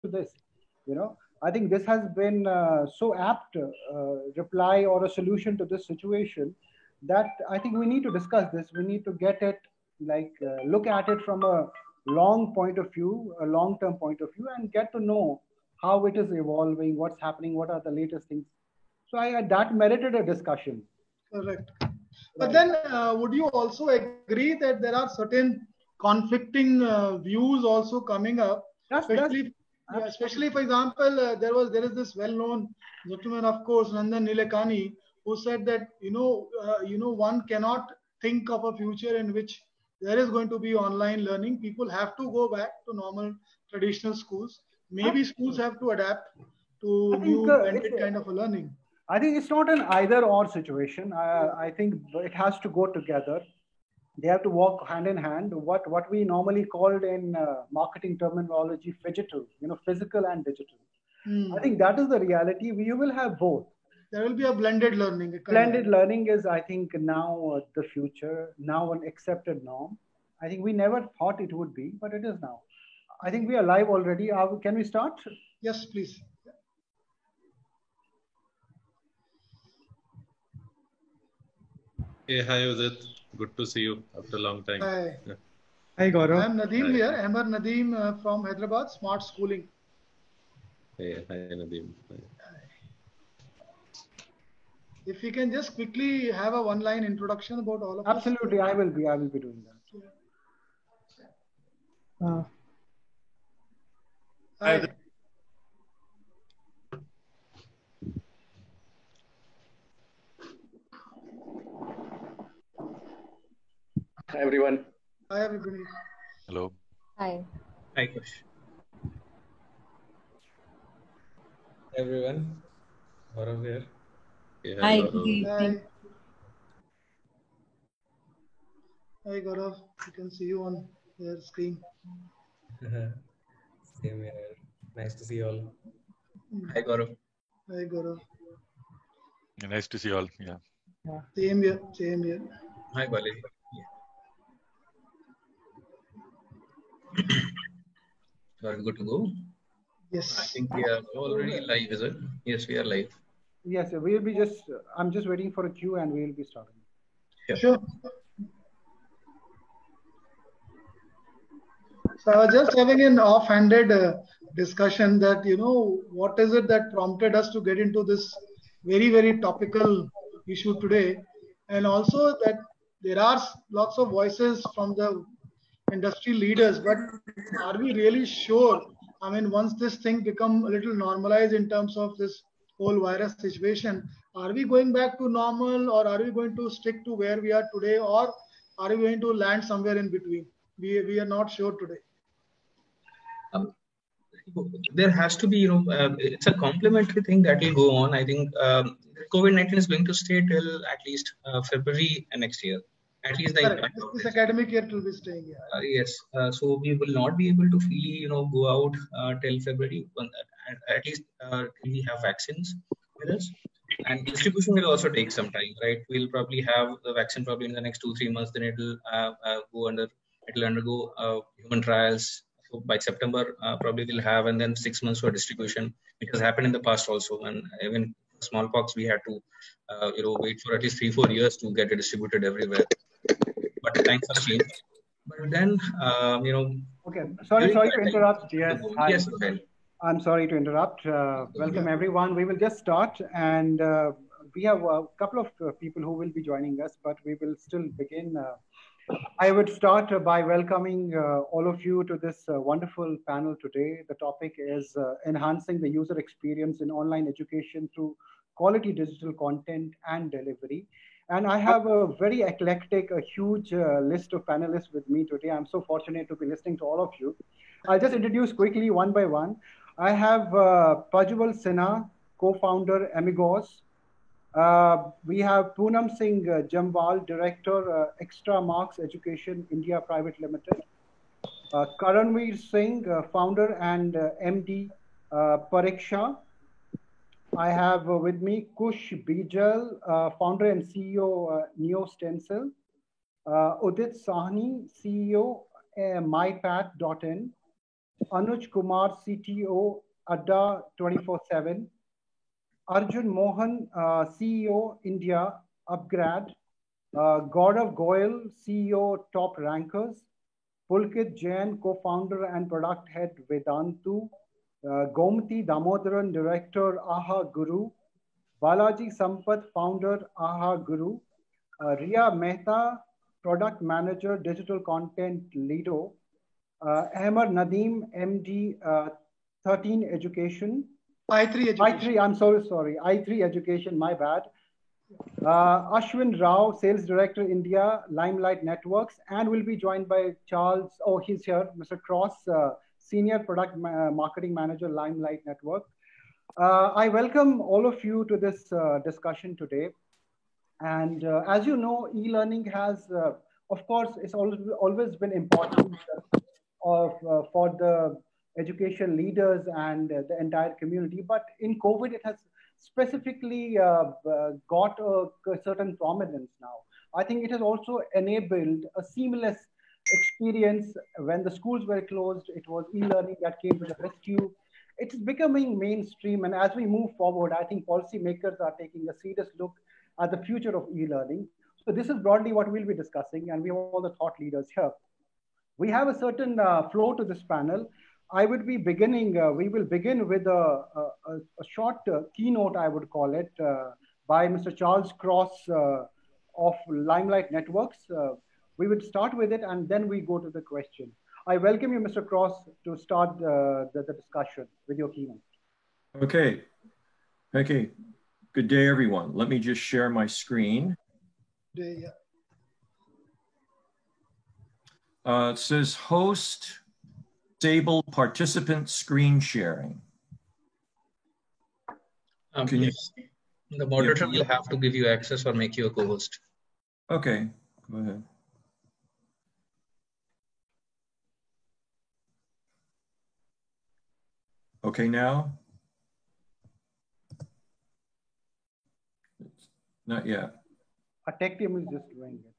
this. I think this has been so apt reply or a solution to this situation that I think we need to discuss this. We need to get it look at it from a long point of view, a long-term point of view, and get to know how it is evolving, what's happening, what are the latest things. So that merited a discussion. Correct. But then, would you also agree that there are certain conflicting views also coming up, especially for example, there is this well-known gentleman, of course, Nandan Nilekani, who said that one cannot think of a future in which there is going to be online learning. People have to go back to normal traditional schools. Maybe schools have to adapt to new blended kind of a learning. I think it's not an either-or situation. I think it has to go together. They have to walk hand in hand. What we normally called in marketing terminology, phygital, physical and digital. I think that is the reality. We will have both. There will be a blended learning. Blended learning is, I think, now the future, now an accepted norm. I think we never thought it would be, but it is now. I think we are live already. Can we start? Yes, please. Hey, hi Udit. Good to see you after a long time. Hi. Yeah. Hi Gaurav. I am Nadeem here. Amar Nadeem from Hyderabad, Smart Schooling. Hey, hi Nadeem. Hi. If we can just quickly have a one-line introduction about all of us. Absolutely, I will be doing that. Hi. Hi everyone. Hi everybody. Hello. Hi. Hi Kush. Hi everyone. Gaurav here. Hey, Hi. Hi. Hi Gaurav. You can see you on your screen. Same here. Nice to see you all. Hi Gaurav. Hi Gaurav. Nice to see you all. Yeah. Same here. Same here. Hi Balaji. Are we good to go? Yes. I think we are already live, is it? Yes, we are live. Yes, we'll be I'm just waiting for a cue and we'll be starting. Sure. So I was just having an offhanded discussion that, what is it that prompted us to get into this very, very topical issue today? And also that there are lots of voices from the industry leaders, but are we really sure? I mean, once this thing become a little normalized in terms of this whole virus situation, are we going back to normal, or are we going to stick to where we are today, or are we going to land somewhere in between? We are not sure today. There has to be, it's a complementary thing that will go on. I think COVID-19 is going to stay till at least February next year. At least this academic year will be staying here. Yes. So we will not be able to freely, go out till February. At least we have vaccines with us. And distribution will also take some time, right? We'll probably have the vaccine probably in the next 2-3 months. Then it'll undergo human trials. So by September, probably we'll have, and then 6 months for distribution, which has happened in the past also. And even smallpox, we had to, wait for at least 3-4 years to get it distributed everywhere. But thanks for change. But then, Okay, sorry to interrupt. Yes, hi. Yes, okay. I'm sorry to interrupt. Welcome everyone. We will just start, and we have a couple of people who will be joining us, but we will still begin. I would start by welcoming all of you to this wonderful panel today. The topic is enhancing the user experience in online education through quality digital content and delivery. And I have a very eclectic, a huge list of panelists with me today. I'm so fortunate to be listening to all of you. I'll just introduce quickly one by one. I have Pajwal Sinha, co-founder Amigos. We have Poonam Singh Jamwal, Director, Extra Marks Education India Private Limited. Karanveer Singh, founder and MD, Pariksha. I have with me Kush Bijal, founder and CEO, Neo Stencil. Udit Sahni, CEO, mypath.in. Anuj Kumar, CTO, Adda 24/7. Arjun Mohan, CEO, India, Upgrad. Gaurav Goyal, CEO, Top Rankers. Pulkit Jain, co-founder and product head, Vedantu. Gomti Damodaran, director, Aha Guru. Balaji Sampath, founder, Aha Guru. Ria Mehta, product manager, digital content, Lido. Ahmed Nadeem, MD, 13 Education. I3 Education. I3, I'm so sorry. I3 Education, my bad. Ashwin Rao, Sales Director, India, Limelight Networks, and will be joined by Charles, oh, he's here, Mr. Cross, Senior Product Marketing Manager, Limelight Network. I welcome all of you to this discussion today. And as you know, e-learning has, of course, it's always been important for the education leaders and the entire community. But in COVID, it has specifically got a certain prominence now. I think it has also enabled a seamless experience. When the schools were closed, it was e-learning that came to the rescue. It's becoming mainstream. And as we move forward, I think policymakers are taking a serious look at the future of e-learning. So this is broadly what we'll be discussing, and we have all the thought leaders here. We have a certain flow to this panel. I would be beginning, we will begin with a short keynote, I would call it, by Mr. Charles Cross of Limelight Networks. We would start with it and then we go to the question. I welcome you, Mr. Cross, to start the discussion with your keynote. Okay. Good day, everyone. Let me just share my screen. Yeah. It says host, disable participant screen sharing. Yes. The moderator will have to give you access or make you a co-host. Okay, go ahead. Okay, now? Not yet. A tech team is just doing it.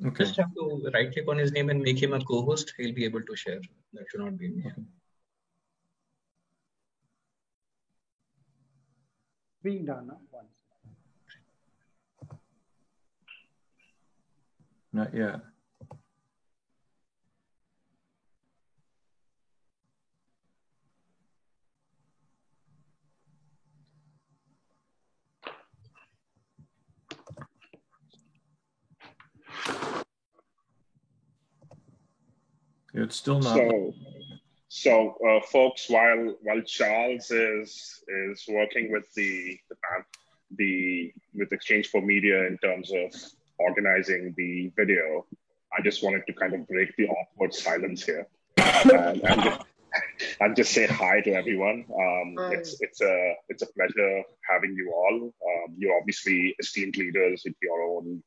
Okay. Just have to right click on his name and make him a co-host. He'll be able to share. That should not be an issue. Okay. Being done once. Not yet. It's still not. So folks, while Charles is working with with Exchange for Media in terms of organizing the video, I just wanted to kind of break the awkward silence here and just say hi to everyone. It's a pleasure having you all. You're obviously esteemed leaders in your own,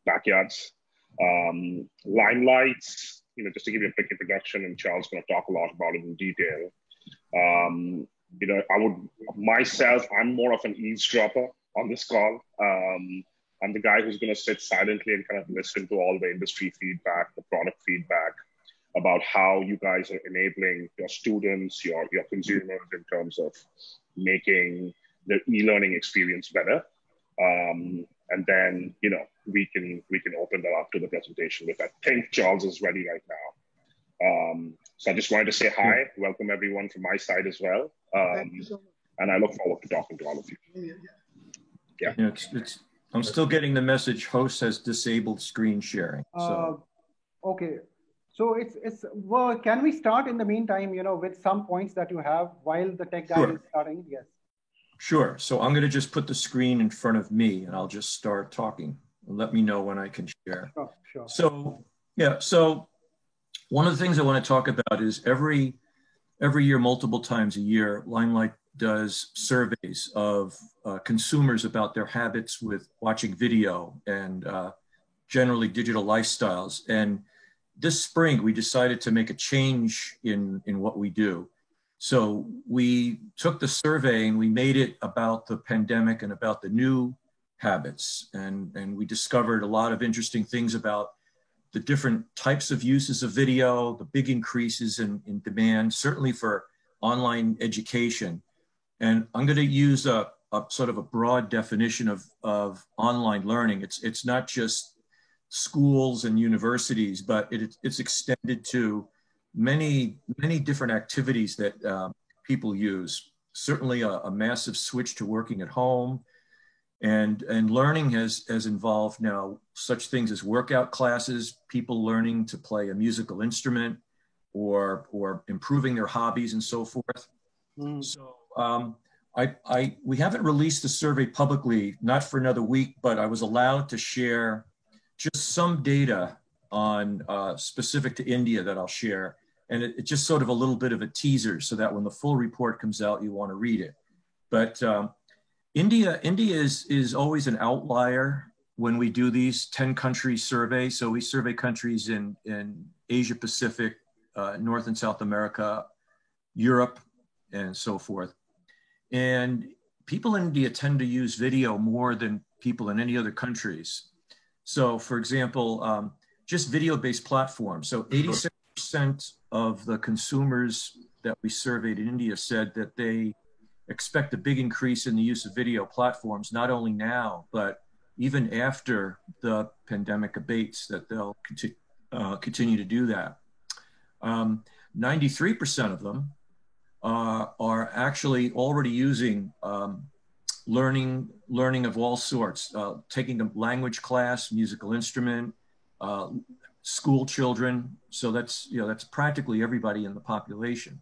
backyards. Limelight, just to give you a quick introduction, and Charles is going to talk a lot about it in detail. I'm more of an eavesdropper on this call. I'm the guy who's going to sit silently and kind of listen to all the industry feedback, the product feedback about how you guys are enabling your students, your consumers in terms of making the e-learning experience better. And then, we can open that up to the presentation with, I think Charles is ready right now. So I just wanted to say hi, welcome everyone from my side as well. Thank you so much. And I look forward to talking to all of you. Yeah, I'm still getting the message host has disabled screen sharing. So. Okay. So well, can we start in the meantime, with some points that you have while the tech guy is starting? Yes. Sure. So I'm going to just put the screen in front of me and I'll just start talking. Let me know when I can share. Sure. So one of the things I want to talk about is every year, multiple times a year, Limelight does surveys of consumers about their habits with watching video and generally digital lifestyles. And this spring, we decided to make a change in what we do. So we took the survey and we made it about the pandemic and about the new habits. And we discovered a lot of interesting things about the different types of uses of video, the big increases in demand, certainly for online education. And I'm going to use a sort of a broad definition of online learning. It's not just schools and universities, but it's extended to many different activities that people use. Certainly a massive switch to working at home, and learning has involved now such things as workout classes, people learning to play a musical instrument, or improving their hobbies and so forth. So we haven't released the survey publicly, not for another week, but I was allowed to share just some data on specific to India that I'll share. And it's just sort of a little bit of a teaser so that when the full report comes out, you want to read it. But India is always an outlier when we do these 10 country surveys. So we survey countries in Asia Pacific, North and South America, Europe, and so forth. And people in India tend to use video more than people in any other countries. So for example, just video-based platforms. So 86% of the consumers that we surveyed in India said that they expect a big increase in the use of video platforms, not only now, but even after the pandemic abates, that they'll continue to do that. 93% of them are actually already using learning of all sorts, taking a language class, musical instrument, school children. So that's practically everybody in the population.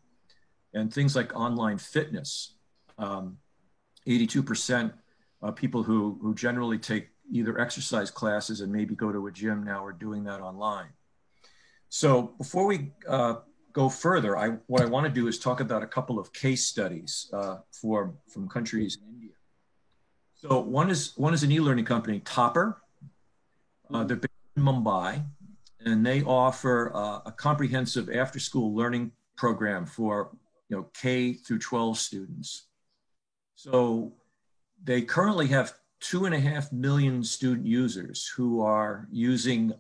And things like online fitness, 82% people who generally take either exercise classes and maybe go to a gym now are doing that online. So before we go further, what I want to do is talk about a couple of case studies from countries in India. So one is an e-learning company, Topper. They're based in Mumbai, and they offer a comprehensive after-school learning program for K through 12 students. So they currently have 2.5 million student users who are using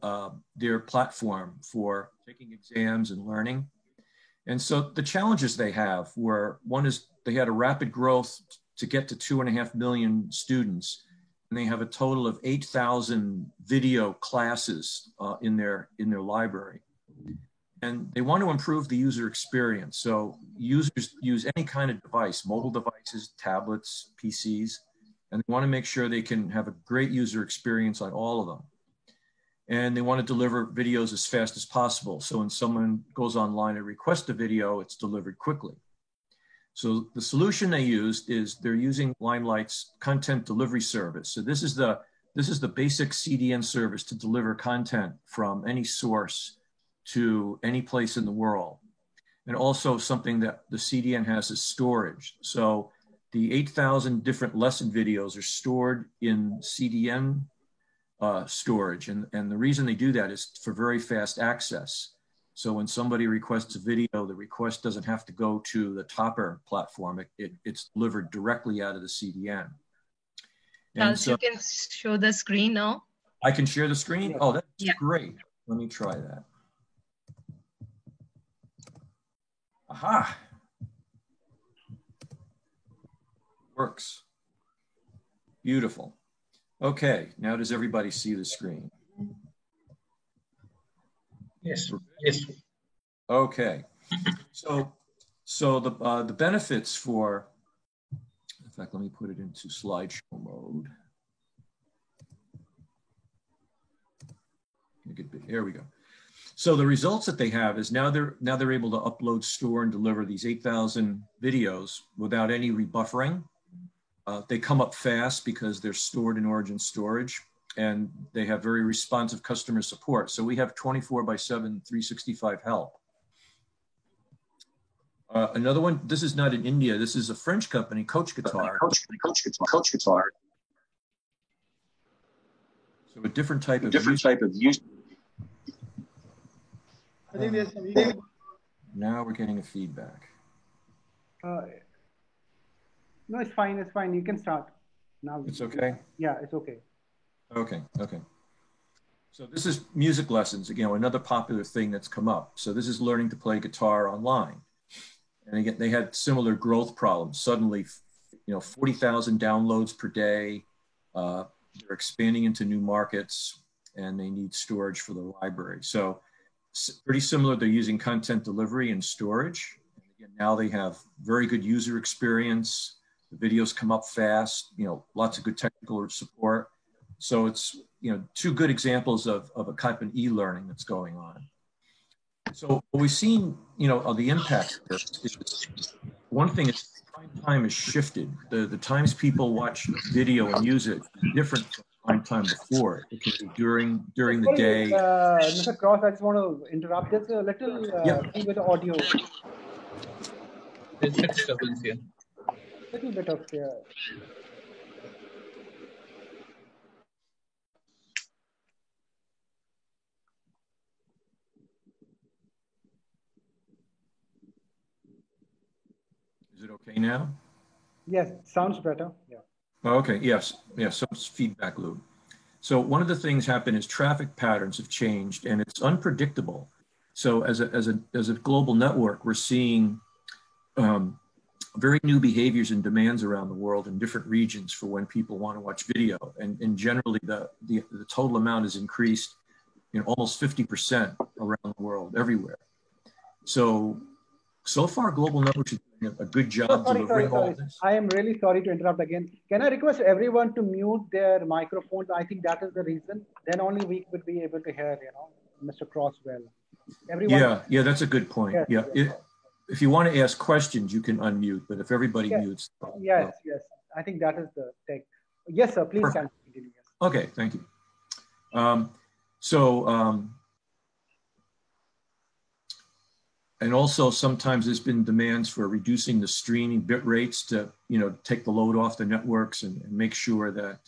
their platform for taking exams and learning. And so the challenges they have were, one is they had a rapid growth to get to 2.5 million students, and they have a total of 8,000 video classes in their library. And they want to improve the user experience. So users use any kind of device, mobile devices, tablets, PCs, and they want to make sure they can have a great user experience on all of them. And they want to deliver videos as fast as possible. So when someone goes online and requests a video, it's delivered quickly. So the solution they used is they're using Limelight's content delivery service. So this is the basic CDN service to deliver content from any source to any place in the world. And also something that the CDN has is storage. So the 8,000 different lesson videos are stored in CDN storage. And the reason they do that is for very fast access. So when somebody requests a video, the request doesn't have to go to the Topper platform. It's delivered directly out of the CDN. Charles, so, you can show the screen now. I can share the screen? Oh, that's great. Let me try that. Aha. Works. Beautiful. Okay, now does everybody see the screen? Yes. Yes. Okay. So the benefits for, in fact, let me put it into slideshow mode. Here we go. So the results that they have is now they're able to upload, store, and deliver these 8,000 videos without any rebuffering. They come up fast because they're stored in Origin storage, and they have very responsive customer support. So we have 24/7, 365 help. Another one, this is not in India, this is a French company, Coach Guitar. Coach Guitar. So a different type of use. I think there's some now we're getting a feedback. No, it's fine. It's fine. You can start now. It's okay? Yeah, it's okay. Okay. Okay. So this is music lessons, again, another popular thing that's come up. So this is learning to play guitar online. And again, they had similar growth problems. Suddenly, 40,000 downloads per day. They're expanding into new markets, and they need storage for the library. So pretty similar, they're using content delivery and storage. And again, now they have very good user experience. The videos come up fast, lots of good technical support. So it's, two good examples of a type of e-learning that's going on. So what we've seen, of the impact of this is, one thing is prime time has shifted. The times people watch video and use it is different from prime time before. It can be during the day. Mr. Cross, I just want to interrupt. There's a little thing with the audio. There's a disturbance here. Little bit of Is it okay now? Yes, sounds better. Yeah. Okay, yes, so it's feedback loop. So one of the things happened is traffic patterns have changed, and it's unpredictable. So as a global network, we're seeing very new behaviors and demands around the world in different regions for when people want to watch video. And generally the total amount has increased almost 50% around the world, everywhere. So far, global networks are doing a good job delivering all this. I am really sorry to interrupt again. Can I request everyone to mute their microphones? I think that is the reason. Then only we would be able to hear, Mr. Cross well. Everyone. Yeah, that's a good point. Yes, yeah. If you want to ask questions, you can unmute, but if everybody mutes. Yes. I think that is the thing. Yes, sir, please continue. Yes. Okay, thank you. And also sometimes there's been demands for reducing the streaming bit rates to, take the load off the networks and make sure that,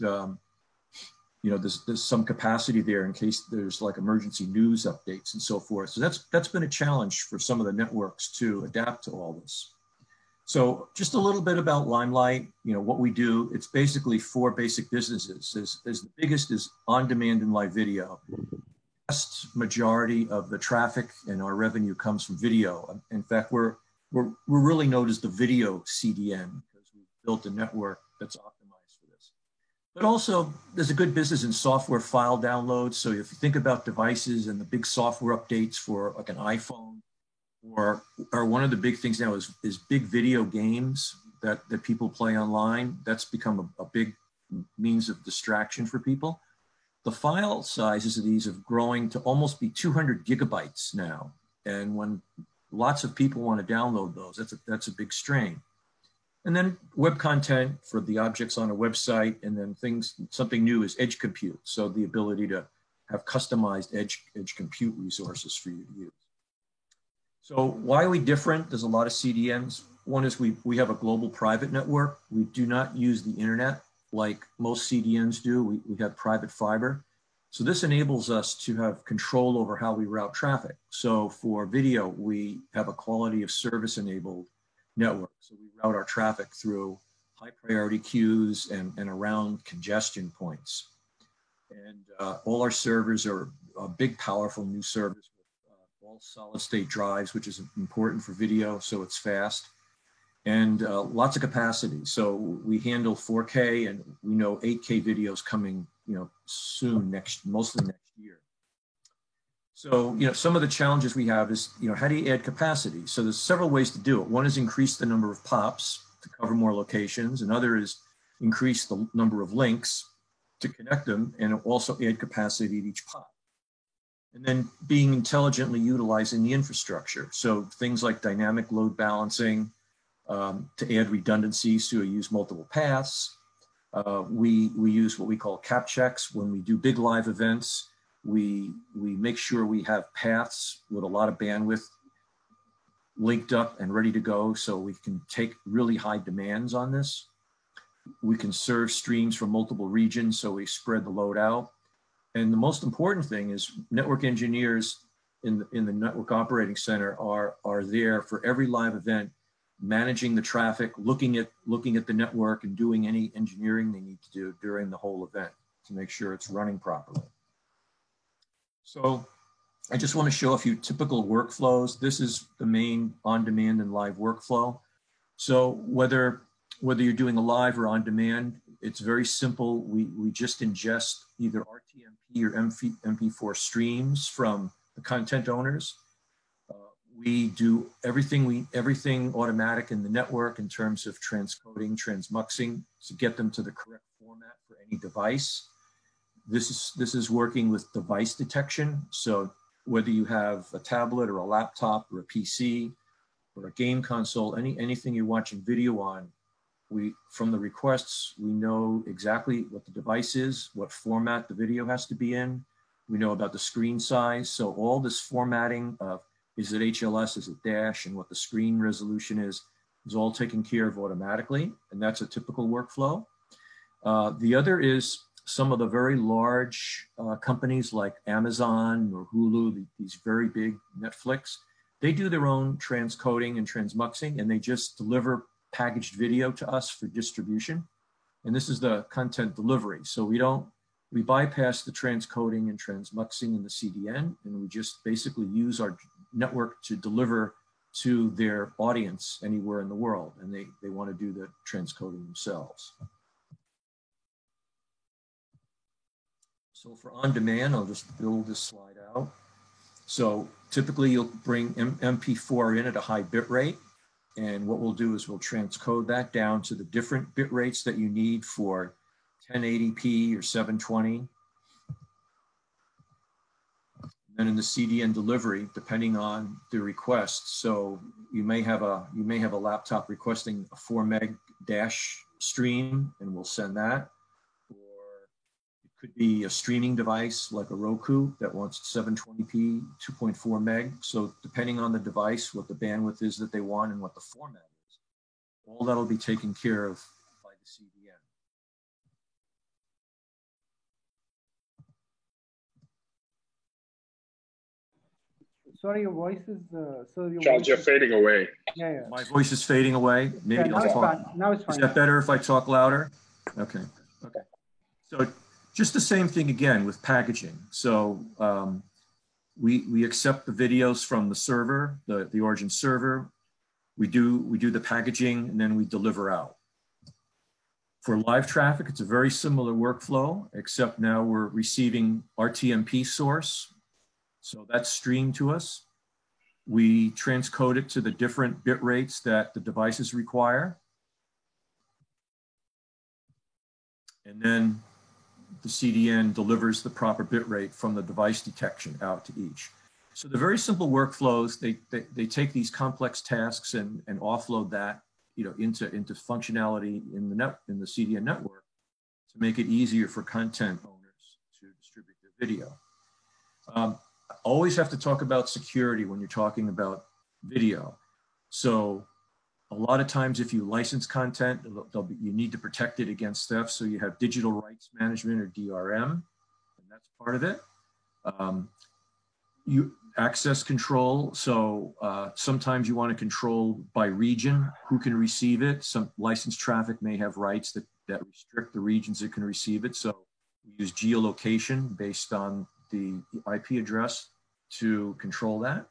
there's some capacity there in case there's like emergency news updates and so forth. So that's been a challenge for some of the networks to adapt to all this. So just a little bit about Limelight, what we do. It's basically 4 basic businesses. As the biggest is on-demand and live video. The vast majority of the traffic and our revenue comes from video. In fact, we're really known as the video CDN because we've built a network that's optimized for this. But also, there's a good business in software file downloads. So if you think about devices and the big software updates for like an iPhone, or one of the big things now is big video games that people play online. That's become a big means of distraction for people. The file sizes of these are growing to almost be 200 gigabytes now. And when lots of people want to download those, that's a big strain. And then web content for the objects on a website, and then something new is edge compute. So the ability to have customized edge compute resources for you to use. So why are we different? There's a lot of CDNs. One is we have a global private network. We do not use the internet like most CDNs do. We have private fiber. So this enables us to have control over how we route traffic. So for video, we have a quality of service enabled network. So we route our traffic through high priority queues and around congestion points. And all our servers are big, powerful new servers with all solid state drives, which is important for video, so it's fast. And lots of capacity. So we handle 4K, and we know 8K videos coming, soon, mostly next year. So, some of the challenges we have is, how do you add capacity? So there's several ways to do it. One is increase the number of POPs to cover more locations. Another is increase the number of links to connect them, and also add capacity at each POP. And then being intelligently utilizing the infrastructure. So things like dynamic load balancing, to add redundancies, so we use multiple paths. We use what we call cap checks. When we do big live events, we make sure we have paths with a lot of bandwidth linked up and ready to go, so we can take really high demands on this. We can serve streams from multiple regions, so we spread the load out. And the most important thing is network engineers in the network operating center are there for every live event, managing the traffic, looking at the network, and doing any engineering they need to do during the whole event to make sure it's running properly. So I just want to show a few typical workflows. This is the main on-demand and live workflow. So whether you're doing a live or on-demand, it's very simple. We just ingest either RTMP or MP4 streams from the content owners. We do everything automatic in the network in terms of transcoding, transmuxing to get them to the correct format for any device. This is working with device detection. So whether you have a tablet or a laptop or a PC or a game console, anything you're watching video on, from the requests, we know exactly what the device is, what format the video has to be in. We know about the screen size. So all this formatting of is it HLS, is it dash, and what the screen resolution is all taken care of automatically. And that's a typical workflow. The other is some of the very large companies like Amazon or Hulu, these very big, Netflix, they do their own transcoding and transmuxing, and they just deliver packaged video to us for distribution. And this is the content delivery. So we bypass the transcoding and transmuxing in the CDN, and we just basically use our network to deliver to their audience anywhere in the world. And they want to do the transcoding themselves. So for on demand, I'll just build this slide out. So typically you'll bring MP4 in at a high bit rate. And what we'll do is we'll transcode that down to the different bit rates that you need for 1080p or 720. And then in the CDN delivery, depending on the request, so you may have a laptop requesting a 4 meg dash stream, and we'll send that. Could be a streaming device like a Roku that wants 720p, 2.4 meg. So depending on the device, what the bandwidth is that they want and what the format is, all that'll be taken care of by the CDN. Sorry, your voice is, Charles, you're fading away. Yeah. My voice is fading away. Maybe I'll talk. Now it's fine. Is that better if I talk louder? Okay. So just the same thing again with packaging. So we accept the videos from the server, the origin server. We do the packaging, and then we deliver out. For live traffic, it's a very similar workflow, except now we're receiving RTMP source. So that's streamed to us. We transcode it to the different bit rates that the devices require. And then the CDN delivers the proper bit rate from the device detection out to each. So the very simple workflows, they take these complex tasks and offload that into functionality in the CDN network to make it easier for content owners to distribute their video. Always have to talk about security when you're talking about video. So a lot of times if you license content, you need to protect it against theft. So you have digital rights management or DRM, and that's part of it. You access control. So sometimes you want to control by region who can receive it. Some licensed traffic may have rights that restrict the regions that can receive it. So we use geolocation based on the IP address to control that.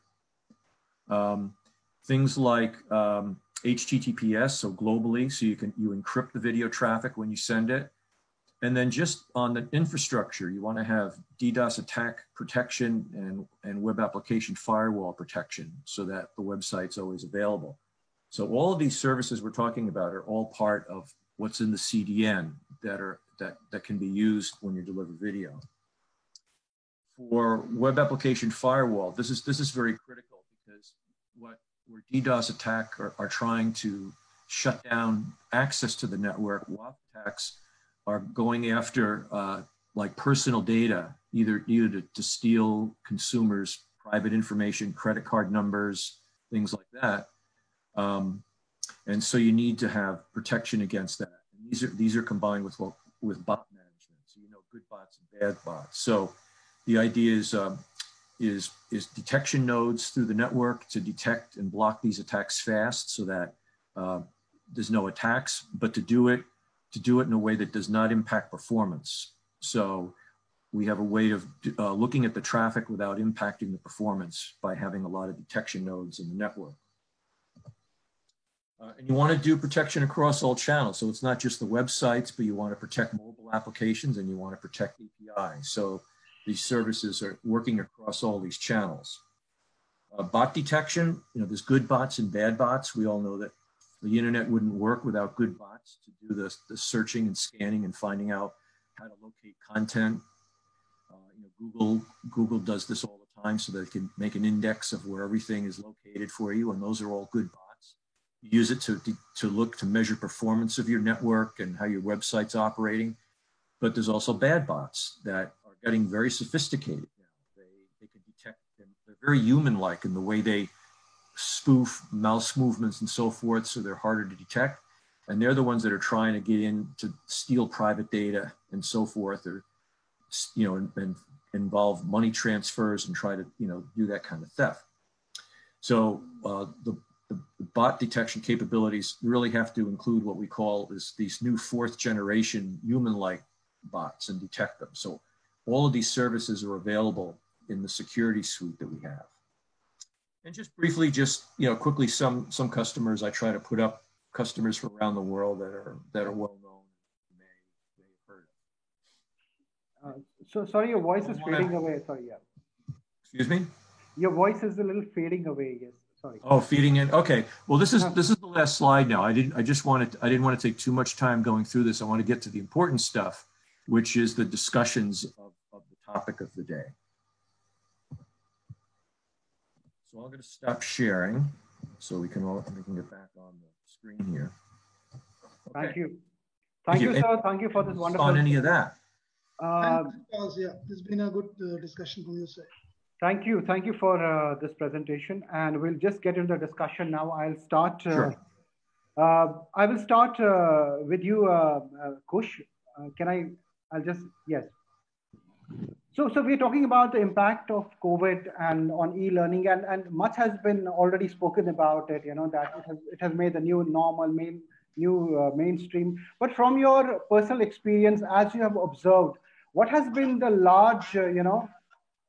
Things like HTTPS, so globally, so you encrypt the video traffic when you send it. And then just on the infrastructure, you want to have DDoS attack protection and web application firewall protection so that the website's always available. So all of these services we're talking about are all part of what's in the CDN that can be used when you deliver video. For web application firewall, this is very critical because where DDoS attack are trying to shut down access to the network, WAF attacks are going after like personal data, either to steal consumers' private information, credit card numbers, things like that. And so you need to have protection against that. And these are combined with bot management, so you know good bots and bad bots. So the idea is detection nodes through the network to detect and block these attacks fast, so that there's no attacks, but to do it in a way that does not impact performance. So we have a way of looking at the traffic without impacting the performance by having a lot of detection nodes in the network. And you want to do protection across all channels. So it's not just the websites, but you want to protect mobile applications and you want to protect APIs. So these services are working across all these channels. Bot detection, there's good bots and bad bots. We all know that the internet wouldn't work without good bots to do the searching and scanning and finding out how to locate content. Google does this all the time so that it can make an index of where everything is located for you, and those are all good bots. You use it to measure performance of your network and how your website's operating. But there's also bad bots that are getting very sophisticated now. They can detect them. They're very human-like in the way they spoof mouse movements and so forth, so they're harder to detect. And they're the ones that are trying to get in to steal private data and so forth, or and involve money transfers and try to do that kind of theft. So the bot detection capabilities really have to include what we call these new fourth generation human-like bots and detect them. So all of these services are available in the security suite that we have. And just briefly, quickly, some customers, I try to put up customers from around the world that are well known, may have heard of. So sorry, your voice is fading away. Sorry, yeah. Excuse me? Your voice is a little fading away. Yes, sorry. Oh, feeding in. Okay. Well, this is the last slide now. I didn't want to take too much time going through this. I want to get to the important stuff, which is the discussions of the topic of the day. So I'm going to stop sharing so we can get back on the screen here. Okay. Thank you. Thank you, sir. Thank you for this wonderful. On any of that. Yeah, it's been a good discussion from your side. Thank you. Thank you for this presentation. And we'll just get into the discussion now. I'll start. Sure. I will start with you, Kush. Yes. So we're talking about the impact of COVID and on e-learning, and much has been already spoken about it, that it has made the new normal, mainstream. But from your personal experience, as you have observed, what has been the large,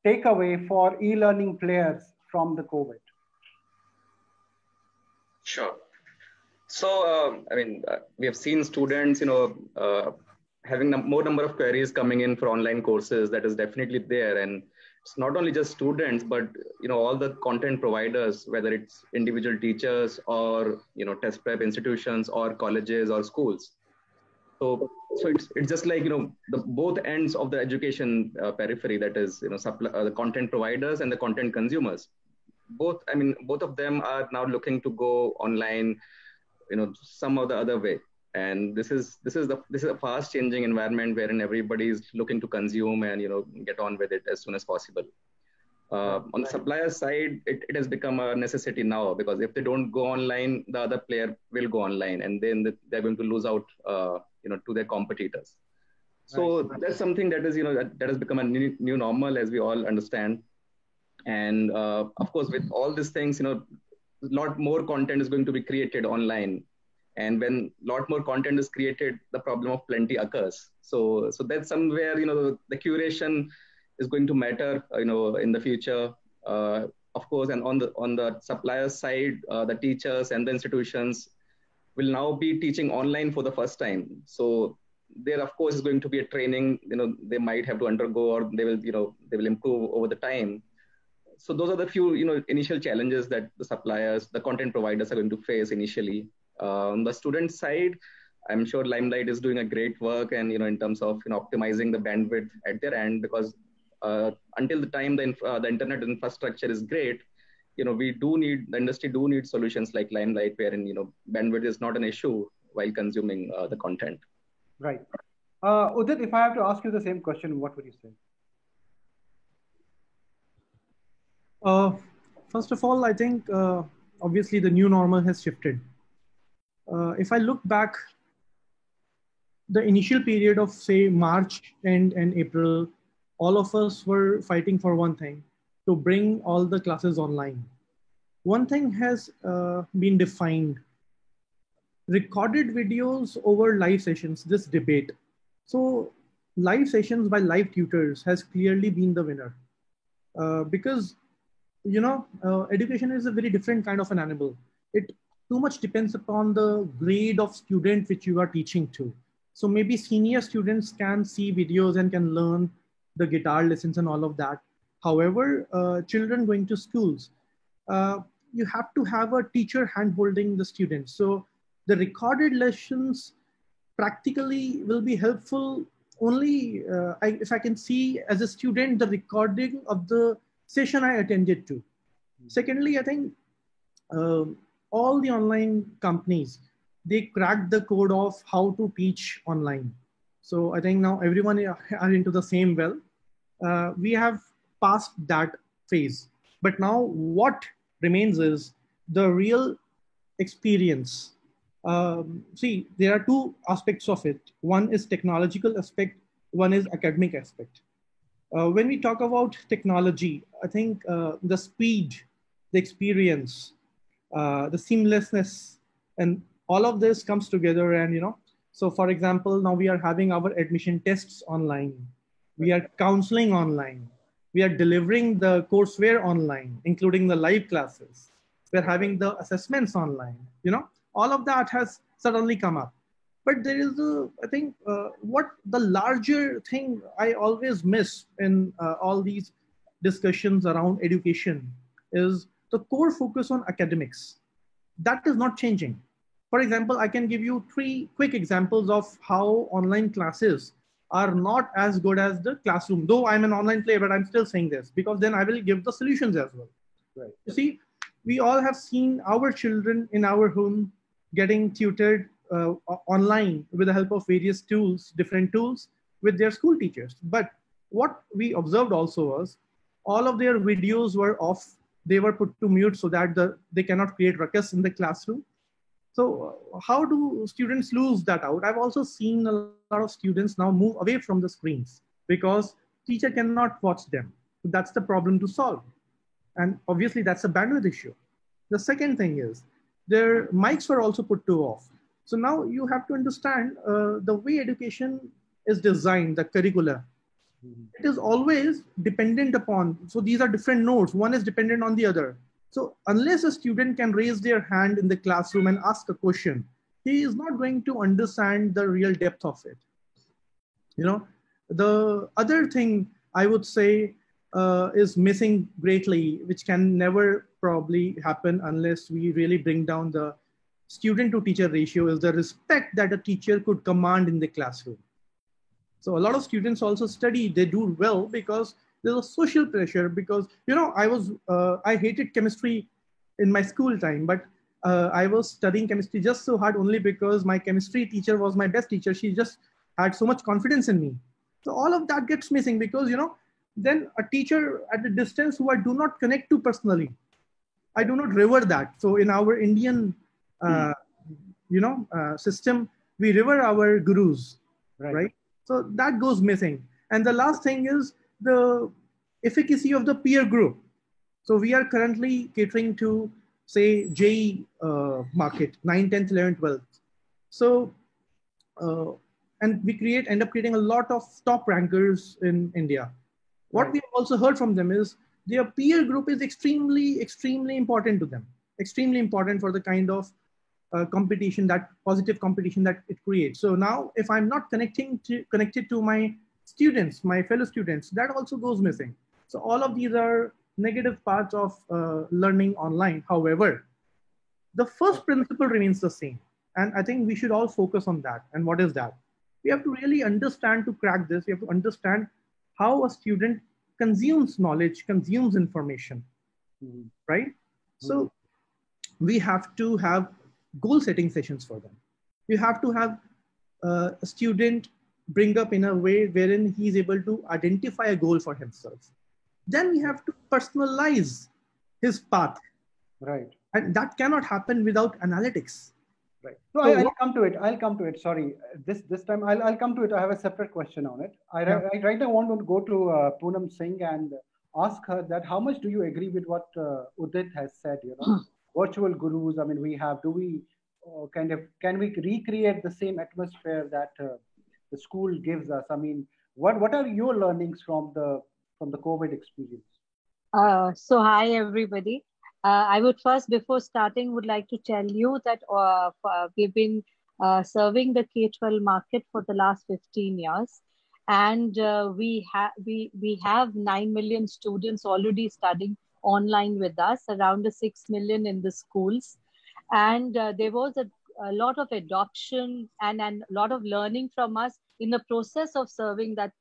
takeaway for e-learning players from the COVID? Sure. So, we have seen students, having more number of queries coming in for online courses. That is definitely there. And it's not only just students, but, all the content providers, whether it's individual teachers or, test prep institutions or colleges or schools. So it's just like, the both ends of the education periphery, that is, the content providers and the content consumers. Both of them are now looking to go online, some of the other way. And this is a fast changing environment wherein everybody is looking to consume and, get on with it as soon as possible. On the supplier side, it has become a necessity now, because if they don't go online, the other player will go online, and then they're going to lose out, to their competitors. So right. That's something that is, that has become a new normal, as we all understand. And of course, with all these things, a lot more content is going to be created online. And when a lot more content is created, the problem of plenty occurs. So that's somewhere, the curation is going to matter, in the future, of course. And on the supplier side, the teachers and the institutions will now be teaching online for the first time. So there, of course, is going to be a training, they might have to undergo, or they will improve over the time. So those are the few, initial challenges that the suppliers, the content providers are going to face initially. On the student side, I'm sure Limelight is doing a great work, and in terms of optimizing the bandwidth at their end, because until the time the internet infrastructure is great, the industry do need solutions like Limelight, wherein bandwidth is not an issue while consuming the content. Right. Udit, if I have to ask you the same question, what would you say? First of all, I think obviously the new normal has shifted. If I look back, the initial period of, say, March and April, all of us were fighting for one thing, to bring all the classes online. One thing has been defined: recorded videos over live sessions, this debate. So live sessions by live tutors has clearly been the winner. Because, education is a very different kind of an animal. It too much depends upon the grade of student which you are teaching to. So maybe senior students can see videos and can learn the guitar lessons and all of that. However, children going to schools, you have to have a teacher hand-holding the students. So the recorded lessons practically will be helpful only if I can see as a student the recording of the session I attended to. Secondly, I think all the online companies, they cracked the code of how to teach online. So I think now everyone are into the same well. We have passed that phase. But now what remains is the real experience. See, there are two aspects of it. One is technological aspect, one is academic aspect. When we talk about technology, I think the speed, the experience, the seamlessness, and all of this comes together. And, so for example, now we are having our admission tests online. We are counseling online. We are delivering the courseware online, including the live classes. We're having the assessments online. All of that has suddenly come up. But there is I think what the larger thing I always miss in all these discussions around education is the core focus on academics. That is not changing. For example, I can give you 3 quick examples of how online classes are not as good as the classroom. Though I'm an online player, but I'm still saying this because then I will give the solutions as well. Right. You see, we all have seen our children in our home getting tutored online with the help of various tools, different tools with their school teachers. But what we observed also was all of their videos were off. They were put to mute so that they cannot create ruckus in the classroom. So how do students lose that out? I've also seen a lot of students now move away from the screens because teacher cannot watch them. That's the problem to solve. And obviously that's a bandwidth issue. The second thing is their mics were also put to off. So now you have to understand the way education is designed, the curricula. It is always dependent upon, so these are different nodes. One is dependent on the other. So unless a student can raise their hand in the classroom and ask a question, he is not going to understand the real depth of it. The other thing I would say is missing greatly, which can never probably happen unless we really bring down the student to teacher ratio, is the respect that a teacher could command in the classroom. So a lot of students also study, they do well because there's a social pressure because, I hated chemistry in my school time, but I was studying chemistry just so hard only because my chemistry teacher was my best teacher. She just had so much confidence in me. So all of that gets missing because, then a teacher at a distance who I do not connect to personally, I do not revere that. So in our Indian, system, we revere our gurus, right? So that goes missing. And the last thing is the efficacy of the peer group. So we are currently catering to, say, JEE market, 9, 10th, 11th, 12th. So, and we end up creating a lot of top rankers in India. What we've also heard from them is their peer group is extremely, extremely important to them. Extremely important for the kind of competition, that positive competition that it creates. So now if I'm not connected to my students, my fellow students, that also goes missing. So all of these are negative parts of learning online. However, the first principle remains the same. And I think we should all focus on that. And what is that? We have to really understand to crack this. We have to understand how a student consumes knowledge, consumes information, right? So we have to have goal setting sessions for them. You have to have a student bring up in a way wherein he is able to identify a goal for himself. Then we have to personalize his path. Right. And that cannot happen without analytics. Right. So I'll come to it. I'll come to it. Sorry, this time I'll come to it. I have a separate question on it. I right now want to go to Poonam Singh and ask her that how much do you agree with what Udit has said? Virtual gurus. I mean, we have. Do we can we recreate the same atmosphere that the school gives us? I mean, What are your learnings from the COVID experience? So hi everybody. I would first, before starting, would like to tell you that we've been serving the K-12 market for the last 15 years, and we have 9 million students already studying online with us, around 6 million in the schools, and there was a lot of adoption and a lot of learning from us in the process of serving that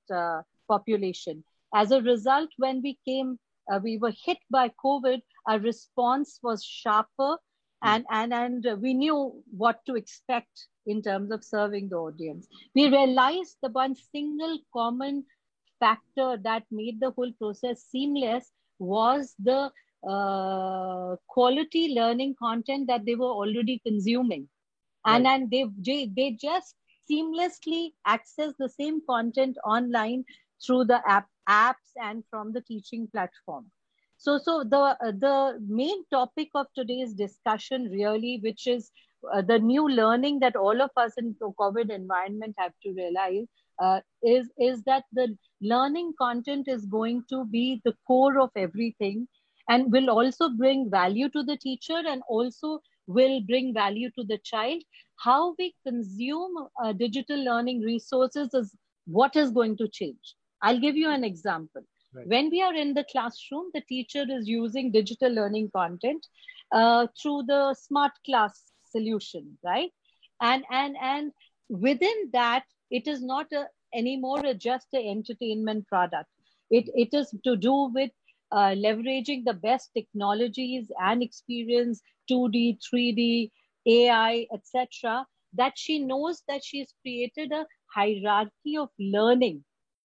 population. As a result, when we were hit by COVID, our response was sharper, and we knew what to expect in terms of serving the audience. We realized the one single common factor that made the whole process seamless was the quality learning content that they were already consuming. And they just seamlessly access the same content online through the apps and from the teaching platform. So the main topic of today's discussion really, which is the new learning that all of us in the COVID environment have to realize, is that the learning content is going to be the core of everything, and will also bring value to the teacher and also will bring value to the child. How we consume digital learning resources is what is going to change. I'll give you an example. Right. When we are in the classroom, the teacher is using digital learning content through the smart class solution, right? And within that, it is not anymore just an entertainment product. It is to do with leveraging the best technologies and experience, 2D, 3D, AI, etc., that she knows that she's created a hierarchy of learning.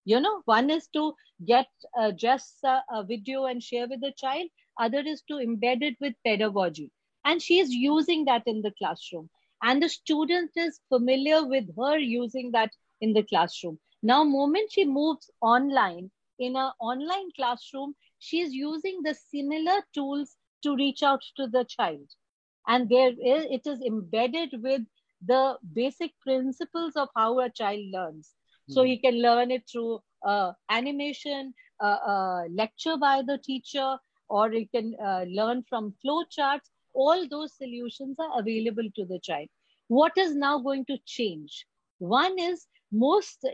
You know, one is to get just a video and share with the child. Other is to embed it with pedagogy. And she is using that in the classroom. And the student is familiar with her using that in the classroom. Now, moment she moves online, in an online classroom, she is using the similar tools to reach out to the child. And it is embedded with the basic principles of how a child learns. So he can learn it through animation, lecture by the teacher, or he can learn from flow charts. All those solutions are available to the child. What is now going to change? One is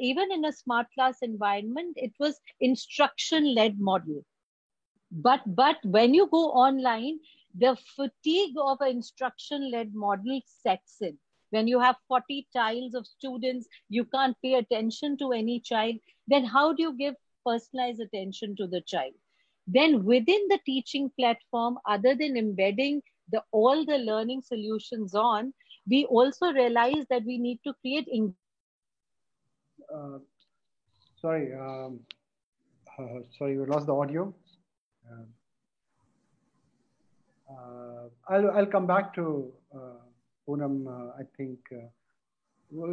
even in a smart class environment, it was instruction-led model. But when you go online, the fatigue of an instruction-led model sets in. When you have 40 tiles of students, you can't pay attention to any child. Then how do you give personalized attention to the child? Then within the teaching platform, other than embedding all the learning solutions on, we also realize that we need to create. Sorry, we lost the audio. I'll come back to Poonam. I think.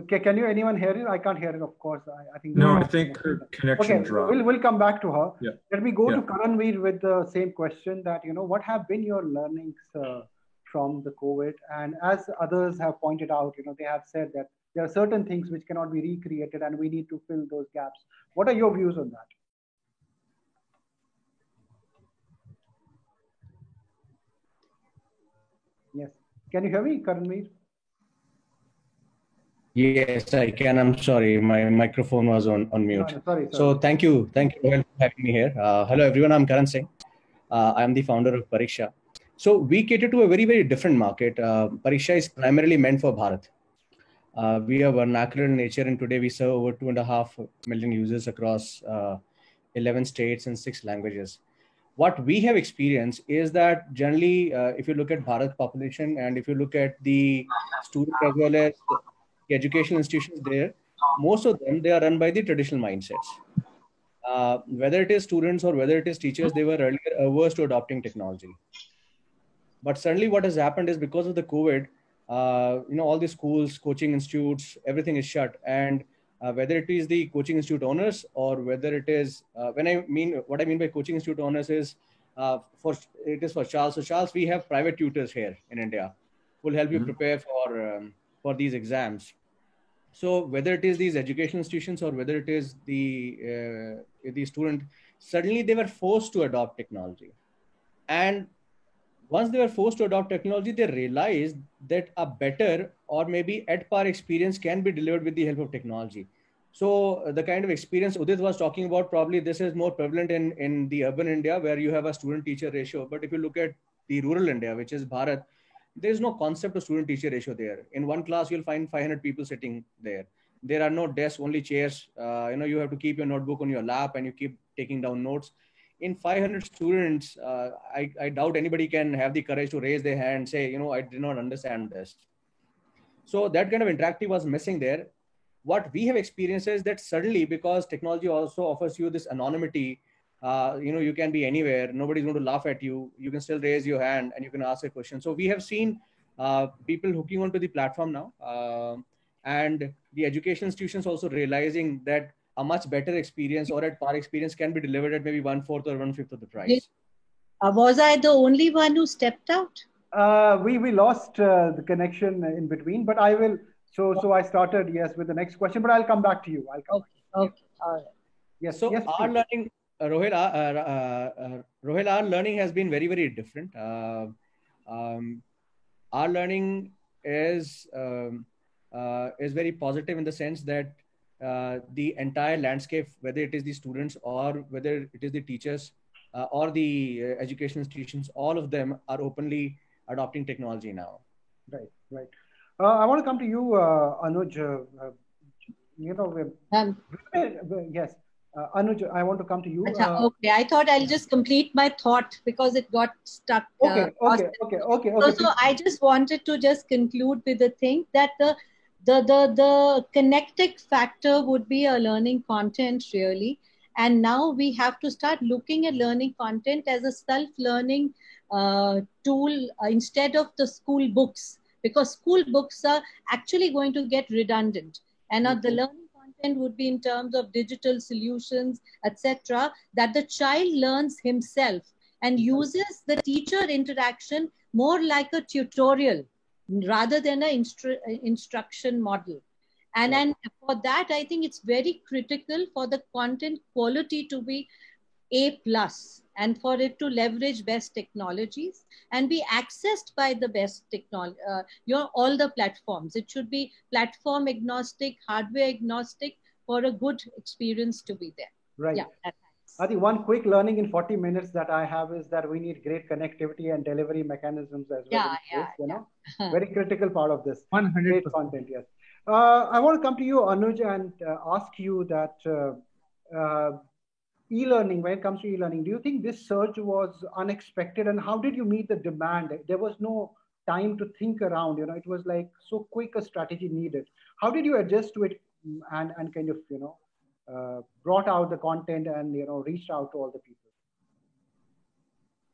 Can anyone hear it? I can't hear it, of course. I think. No, I think her connection dropped. We'll come back to her. Yeah. Let me go to Karanveer with the same question. That what have been your learnings from the COVID? And as others have pointed out, they have said that there are certain things which cannot be recreated, and we need to fill those gaps. What are your views on that? Yes. Can you hear me, Karanveer? Yes, I can. I'm sorry, my microphone was on mute. No, sorry. So thank you for having me here. Hello everyone, I'm Karan Singh. I am the founder of Pariksha. So we cater to a very, very different market. Pariksha is primarily meant for Bharat. We are vernacular in nature, and today we serve over 2.5 million users across 11 states and 6 languages. What we have experienced is that generally, if you look at Bharat population and if you look at the students as well as the educational institutions there, most of them, they are run by the traditional mindsets. Whether it is students or whether it is teachers, they were earlier averse to adopting technology. But suddenly what has happened is because of the COVID, all the schools, coaching institutes, everything is shut. And whether it is the coaching institute owners or whether it is, what I mean by coaching institute owners is, it is for Charles. So Charles, we have private tutors here in India who will help you prepare for these exams. So whether it is these educational institutions or whether it is the student, suddenly they were forced to adopt technology. And once they were forced to adopt technology, they realized that a better or maybe at par experience can be delivered with the help of technology. So the kind of experience Udit was talking about, probably this is more prevalent in the urban India where you have a student-teacher ratio. But if you look at the rural India, which is Bharat, there is no concept of student-teacher ratio there. In one class, you'll find 500 people sitting there. There are no desks, only chairs. You have to keep your notebook on your lap and you keep taking down notes. In 500 students, I doubt anybody can have the courage to raise their hand and say, I did not understand this. So that kind of interactive was missing there. What we have experienced is that suddenly, because technology also offers you this anonymity, you can be anywhere. Nobody's going to laugh at you. You can still raise your hand and you can ask a question. So we have seen people hooking onto the platform now, and the education institutions also realizing that a much better experience or at par experience can be delivered at maybe 1/4 or 1/5 of the price. Was I the only one who stepped out? We lost the connection in between, but I will. So I started, yes, with the next question, but I'll come back to you. Okay. All right. Yes. So yes, our learning, Rohil, our learning has been very, very different. Our learning is very positive in the sense that the entire landscape, whether it is the students or whether it is the teachers or the education institutions, all of them are openly adopting technology now. Right. I want to come to you, Anuj. Yes, Anuj, I want to come to you. Okay, I thought I'll just complete my thought because it got stuck. Okay. So I just wanted to just conclude with the thing that the connecting factor would be a learning content really. And now we have to start looking at learning content as a self-learning tool instead of the school books, because school books are actually going to get redundant. And the learning content would be in terms of digital solutions, etc., that the child learns himself and uses the teacher interaction more like a tutorial rather than an instruction model. And for that, I think it's very critical for the content quality to be A+, and for it to leverage best technologies and be accessed by the best technology, all the platforms. It should be platform agnostic, hardware agnostic for a good experience to be there. Right. Yeah, I think one quick learning in 40 minutes that I have is that we need great connectivity and delivery mechanisms as well. Very critical part of this. 100%. Great content, yes. I want to come to you, Anuj, and ask you that e-learning, when it comes to e-learning, do you think this surge was unexpected, and how did you meet the demand? There was no time to think around, it was like so quick a strategy needed. How did you adjust to it and kind of, brought out the content and, reached out to all the people?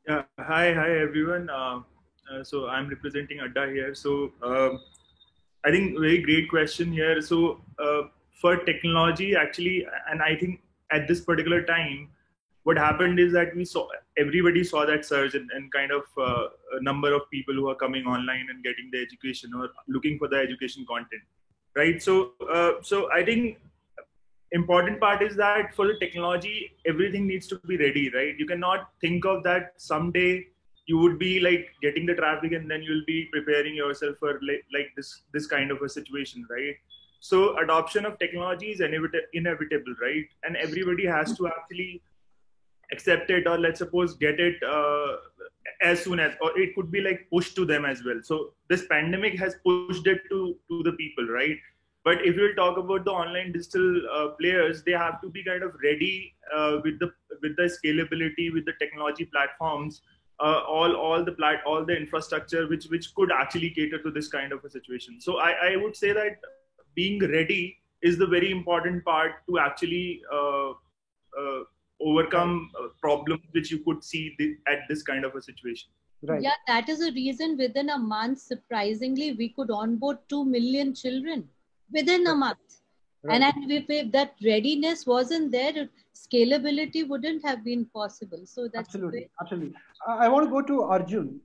Yeah, hi everyone. So I'm representing Adda here. So I think very great question here. So for technology, actually, and I think at this particular time, what happened is that everybody saw that surge and kind of a number of people who are coming online and getting the education or looking for the education content, right? So I think important part is that for the technology, everything needs to be ready, right? You cannot think of that someday you would be like getting the traffic and then you'll be preparing yourself for like this kind of a situation, right? So adoption of technology is inevitable, right? And everybody has to actually accept it, or let's suppose get it as soon as, or it could be like pushed to them as well. So this pandemic has pushed it to the people, right? But if you'll talk about the online digital players, they have to be kind of ready with the scalability, with the technology platforms, all the infrastructure which could actually cater to this kind of a situation. So I would say that being ready is the very important part to actually overcome problems which you could see at this kind of a situation. Right. Yeah, that is a reason within a month, surprisingly, we could onboard 2 million children within a month. Right. And if that readiness wasn't there, scalability wouldn't have been possible. So that's absolutely. I want to go to Arjun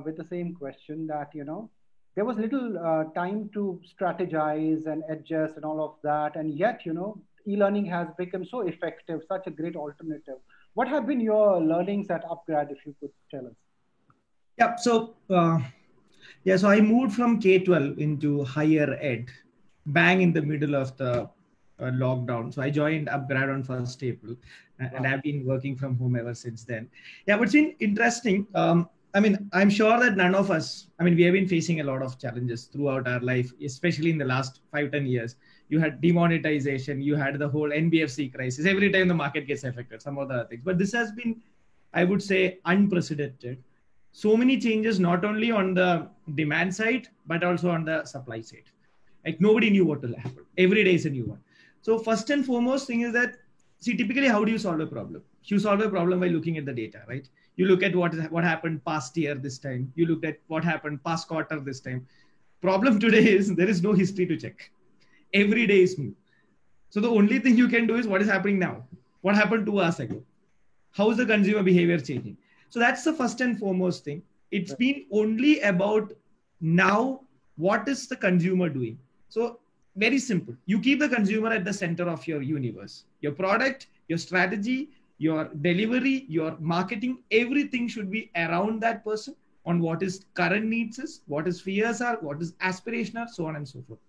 with the same question that, there was little time to strategize and adjust and all of that. And yet, e-learning has become so effective, such a great alternative. What have been your learnings at UpGrad, if you could tell us? Yeah, so so I moved from K-12 into higher ed, bang in the middle of the lockdown. So I joined UpGrad on 1st April, and I've been working from home ever since then. Yeah, but it's been interesting. I'm sure that none of us, we have been facing a lot of challenges throughout our life, especially in the last 5-10 years. You had demonetization, you had the whole NBFC crisis. Every time the market gets affected, some of the other things. But this has been, I would say, unprecedented. So many changes, not only on the demand side, but also on the supply side. Like nobody knew what will happen. Every day is a new one. So first and foremost thing is that, see, typically, how do you solve a problem? You solve a problem by looking at the data, right? You look at what happened past year this time. You look at what happened past quarter this time. Problem today is there is no history to check. Every day is new. So the only thing you can do is what is happening now. What happened 2 hours ago? How is the consumer behavior changing? So that's the first and foremost thing. It's been only about now, what is the consumer doing? So very simple. You keep the consumer at the center of your universe. Your product, your strategy, your delivery, your marketing, everything should be around that person on what his current needs is, what his fears are, what his aspiration are, so on and so forth.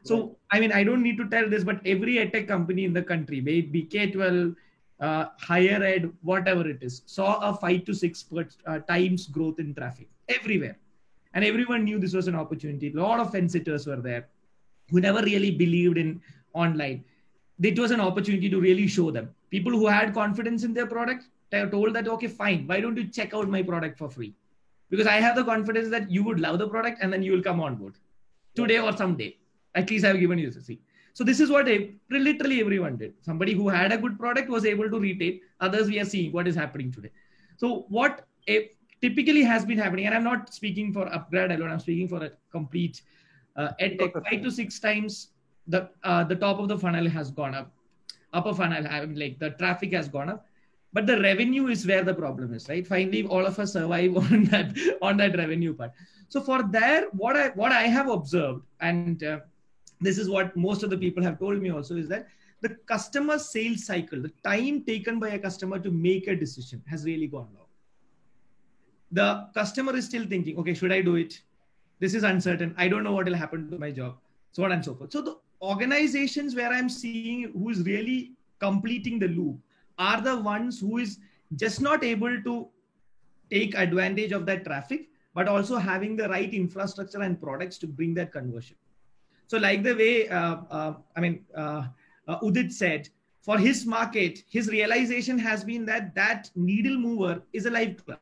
So, I don't need to tell this, but every edtech company in the country, may it be K-12, higher ed, whatever it is, saw a 5 to 6 times growth in traffic everywhere. And everyone knew this was an opportunity. A lot of fence sitters were there who never really believed in online. It was an opportunity to really show them. People who had confidence in their product, they were told that, okay, fine, why don't you check out my product for free? Because I have the confidence that you would love the product and then you will come on board today or someday. At least I've given you to see. So this is what literally everyone did. Somebody who had a good product was able to retain. Others, we are seeing what is happening today. So what typically has been happening, and I'm not speaking for UpGrad alone, I'm speaking for a complete edtech, 5 to 6 times the top of the funnel has gone up. Upper funnel, like the traffic has gone up. But the revenue is where the problem is, right? Finally, all of us survive on that revenue part. So for there, what I have observed, and this is what most of the people have told me also, is that the customer sales cycle, the time taken by a customer to make a decision has really gone long. The customer is still thinking, okay, should I do it? This is uncertain. I don't know what will happen to my job, so on and so forth. So the organizations where I'm seeing who is really completing the loop are the ones who is just not able to take advantage of that traffic, but also having the right infrastructure and products to bring that conversion. So like the way, Udit said, for his market, his realization has been that needle mover is a live class.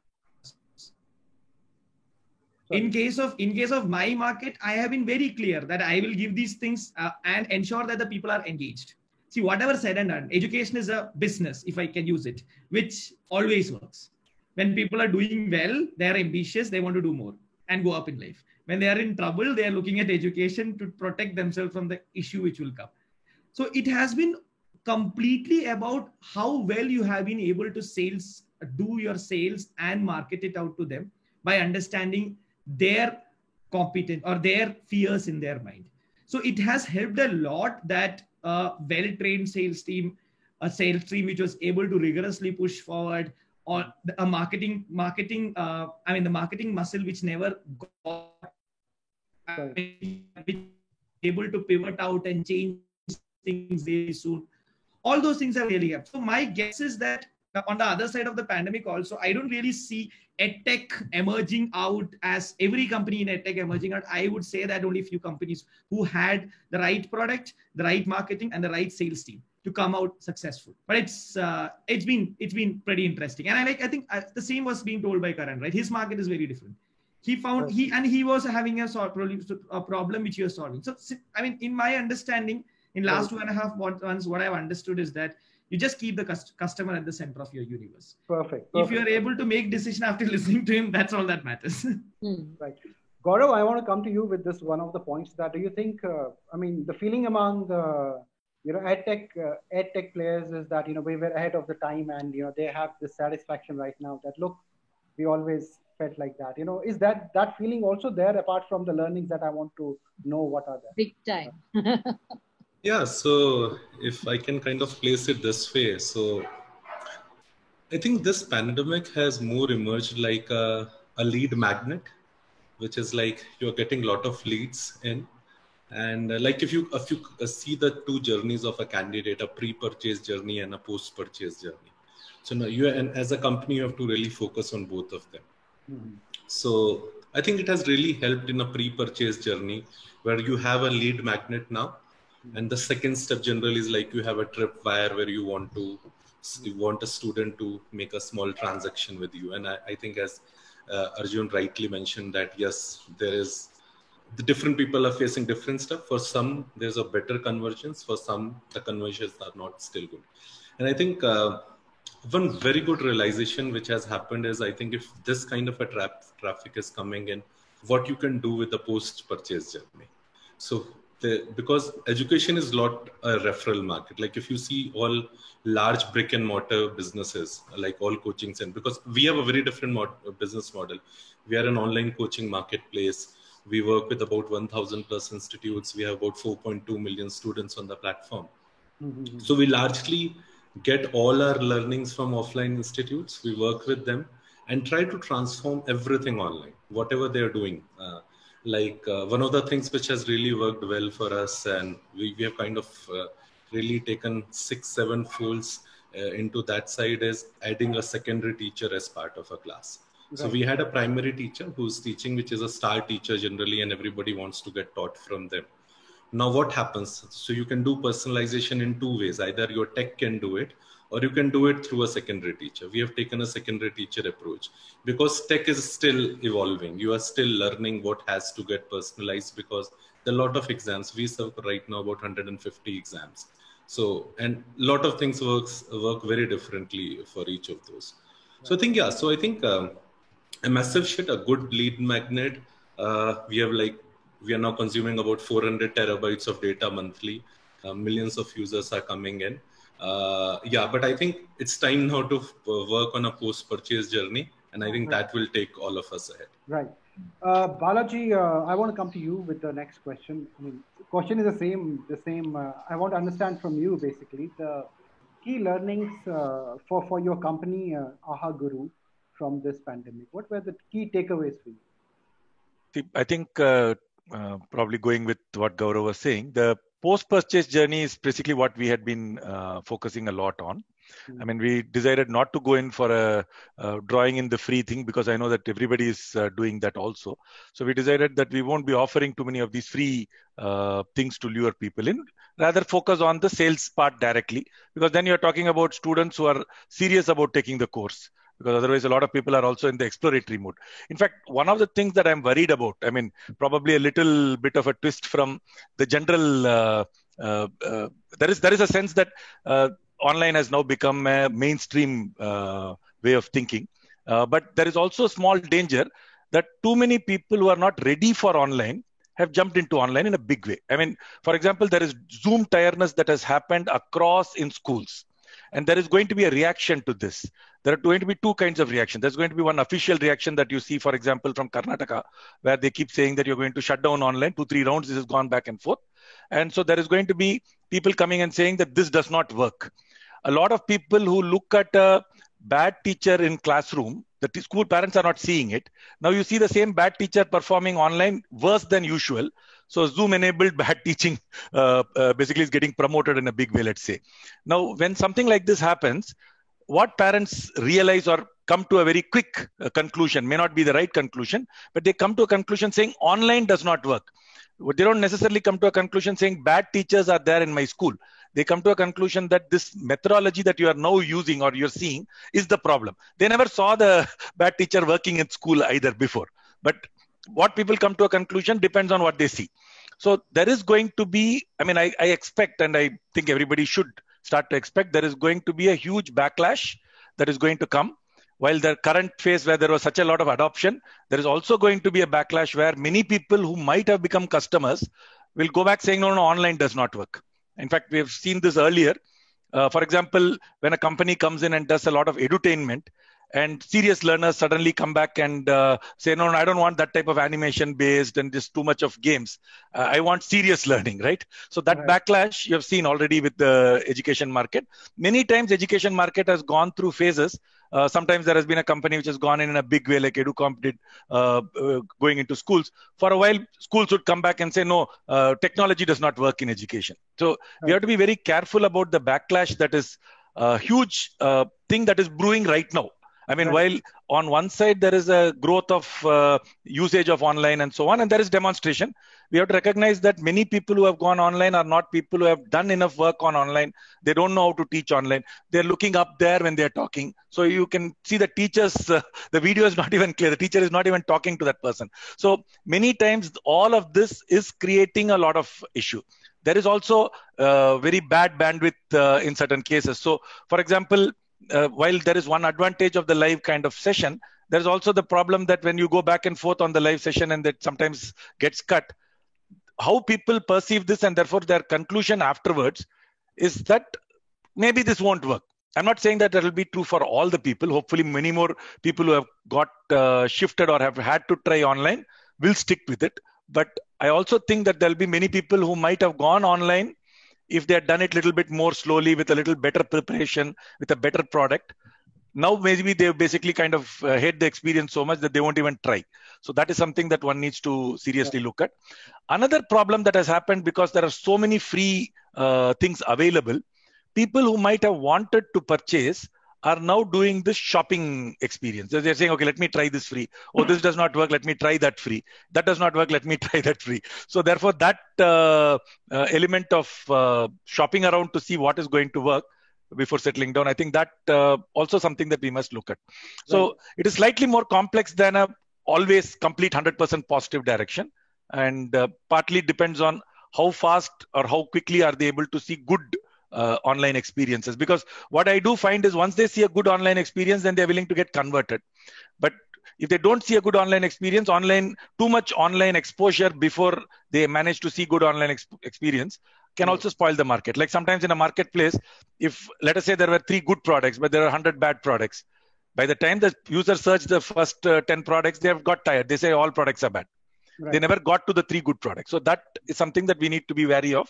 In case of my market, I have been very clear that I will give these things and ensure that the people are engaged. See, whatever said and done, education is a business, if I can use it, which always works. When people are doing well, they are ambitious, they want to do more and go up in life. When they are in trouble, they are looking at education to protect themselves from the issue which will come. So it has been completely about how well you have been able to do your sales and market it out to them by understanding their competence or their fears in their mind. So it has helped a lot that a well-trained sales team, a sales team which was able to rigorously push forward, or a marketing the marketing muscle which never got able to pivot out and change things very soon. All those things are really helped. So my guess is that on the other side of the pandemic also, I don't really see edtech emerging out as every company in edtech emerging out. I would say that only a few companies who had the right product, the right marketing, and the right sales team to come out successful. But it's been pretty interesting. And I think the same was being told by Karan, right? His market is very different. He was having a problem which he was solving. So in my understanding, in last 2.5 months, what I've understood is that you just keep the customer at the center of your universe. Perfect. If you are able to make decision after listening to him, that's all that matters. Right. Gaurav, I want to come to you with this one of the points that do you think, the feeling among the, edtech players is that, we were ahead of the time and, they have this satisfaction right now that, look, we always felt like that. Is that feeling also there apart from the learnings that I want to know what are there? Big time. Yeah, so if I can kind of place it this way, so I think this pandemic has more emerged like a lead magnet, which is like you're getting a lot of leads in. And like if you see the two journeys of a candidate, a pre-purchase journey and a post-purchase journey. So now and as a company, you have to really focus on both of them. Mm-hmm. So I think it has really helped in a pre-purchase journey where you have a lead magnet now. And the second step generally is like you have a tripwire where you want a student to make a small transaction with you. And I think as Arjun rightly mentioned that, yes, the different people are facing different stuff. For some, there's a better conversions. For some, the conversions are not still good. And I think one very good realization which has happened is I think if this kind of a traffic is coming in, what you can do with the post-purchase journey. So because education is not a referral market. Like if you see all large brick and mortar businesses, like all coaching centers, because we have a very different business model. We are an online coaching marketplace. We work with about 1,000 plus institutes. We have about 4.2 million students on the platform. Mm-hmm. So we largely get all our learnings from offline institutes. We work with them and try to transform everything online, whatever they're doing. One of the things which has really worked well for us, and we have kind of really taken 6-7 folds into that side, is adding a secondary teacher as part of a class. Right. So we had a primary teacher who's teaching, which is a star teacher generally, and everybody wants to get taught from them. Now what happens? So you can do personalization in two ways. Either your tech can do it, or you can do it through a secondary teacher. We have taken a secondary teacher approach because tech is still evolving. You are still learning what has to get personalized because there are a lot of exams. We serve right now about 150 exams. So, and a lot of things work very differently for each of those. So I think, a massive shift, a good lead magnet. We are now consuming about 400 terabytes of data monthly. Millions of users are coming in. But I think it's time now to work on a post-purchase journey, and I think that will take all of us ahead. Right. Balaji, I want to come to you with the next question. I mean, the question is the same. I want to understand from you basically the key learnings for your company, Aha Guru, from this pandemic. What were the key takeaways for you? I think probably going with what Gaurav was saying, the post-purchase journey is basically what we had been focusing a lot on. I mean, we decided not to go in for a drawing in the free thing because I know that everybody is doing that also. So we decided that we won't be offering too many of these free things to lure people in. Rather focus on the sales part directly, because then you're talking about students who are serious about taking the course. Because otherwise a lot of people are also in the exploratory mode. In fact, one of the things that I'm worried about, I mean, probably a little bit of a twist from the general, there is a sense that online has now become a mainstream way of thinking. But there is also a small danger that too many people who are not ready for online have jumped into online in a big way. I mean, for example, there is Zoom tiredness that has happened across in schools. And there is going to be a reaction to this. There are going to be two kinds of reaction. There's going to be one official reaction that you see, for example, from Karnataka, where they keep saying that you're going to shut down online. 2-3 rounds, this has gone back and forth. And so there is going to be people coming and saying that this does not work. A lot of people who look at a bad teacher in classroom, the school parents are not seeing it. Now you see the same bad teacher performing online worse than usual. So Zoom-enabled bad teaching basically is getting promoted in a big way, let's say. Now, when something like this happens, what parents realize or come to a very quick conclusion, may not be the right conclusion, but they come to a conclusion saying online does not work. They don't necessarily come to a conclusion saying bad teachers are there in my school. They come to a conclusion that this methodology that you are now using or you're seeing is the problem. They never saw the bad teacher working in school either before. But what people come to a conclusion depends on what they see. So there is going to be, I mean, I expect, and I think everybody should start to expect, there is going to be a huge backlash that is going to come. While the current phase where there was such a lot of adoption, there is also going to be a backlash where many people who might have become customers will go back saying, no, online does not work. In fact, we have seen this earlier. For example, when a company comes in and does a lot of edutainment, and serious learners suddenly come back and say, no, I don't want that type of animation based and just too much of games. I want serious learning, right? So that backlash you have seen already with the education market. Many times education market has gone through phases. Sometimes there has been a company which has gone in a big way, like EduComp did, going into schools. For a while, schools would come back and say, no, technology does not work in education. So we have to be very careful about the backlash that is a huge thing that is brewing right now. I mean, while on one side there is a growth of usage of online and so on, and there is demonstration, we have to recognize that many people who have gone online are not people who have done enough work on online. They don't know how to teach online. They're looking up there when they're talking. So you can see the teachers, the video is not even clear. The teacher is not even talking to that person. So many times all of this is creating a lot of issue. There is also very bad bandwidth in certain cases. So for example, while there is one advantage of the live kind of session, there's also the problem that when you go back and forth on the live session and that sometimes gets cut, how people perceive this and therefore their conclusion afterwards is that maybe this won't work. I'm not saying that will be true for all the people. Hopefully many more people who have got shifted or have had to try online will stick with it. But I also think that there'll be many people who might have gone online if they had done it a little bit more slowly with a little better preparation, with a better product. Now maybe they've basically kind of hate the experience so much that they won't even try. So that is something that one needs to seriously look at. Another problem that has happened, because there are so many free things available, people who might have wanted to purchase are now doing this shopping experience. They're saying, okay, let me try this free. Oh, this does not work. Let me try that free. That does not work. Let me try that free. So therefore that element of shopping around to see what is going to work before settling down, I think that also something that we must look at. So it is slightly more complex than a always complete 100% positive direction. And partly depends on how fast or how quickly are they able to see good online experiences. Because what I do find is once they see a good online experience, then they're willing to get converted. But if they don't see a good online experience, too much online exposure before they manage to see good online experience can also spoil the market. Like sometimes in a marketplace, if let us say there were 3 good products, but there are 100 bad products, by the time the user searched the first 10 products, they have got tired. They say all products are bad. They never got to the 3 good products. So that is something that we need to be wary of.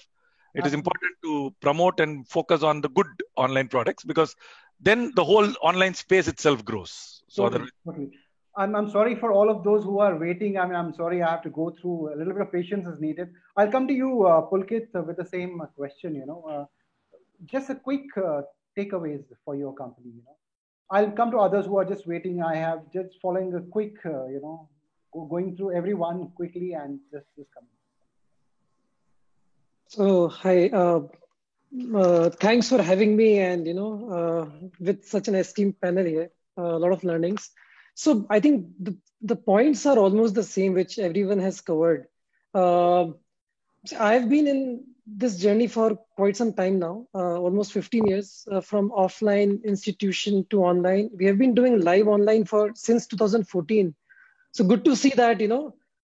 It is important to promote and focus on the good online products, because then the whole online space itself grows. So totally. I'm sorry for all of those who are waiting. I mean, I'm sorry I have to go through. A little bit of patience is needed. I'll come to you, Pulkit, with the same question. Just a quick takeaways for your company. I'll come to others who are just waiting. I have just following a quick, going through everyone quickly and just coming. So hi, thanks for having me, and with such an esteemed panel here, a lot of learnings. So I think the points are almost the same, which everyone has covered. I've been in this journey for quite some time now, almost 15 years, from offline institution to online. We have been doing live online since 2014. So good to see that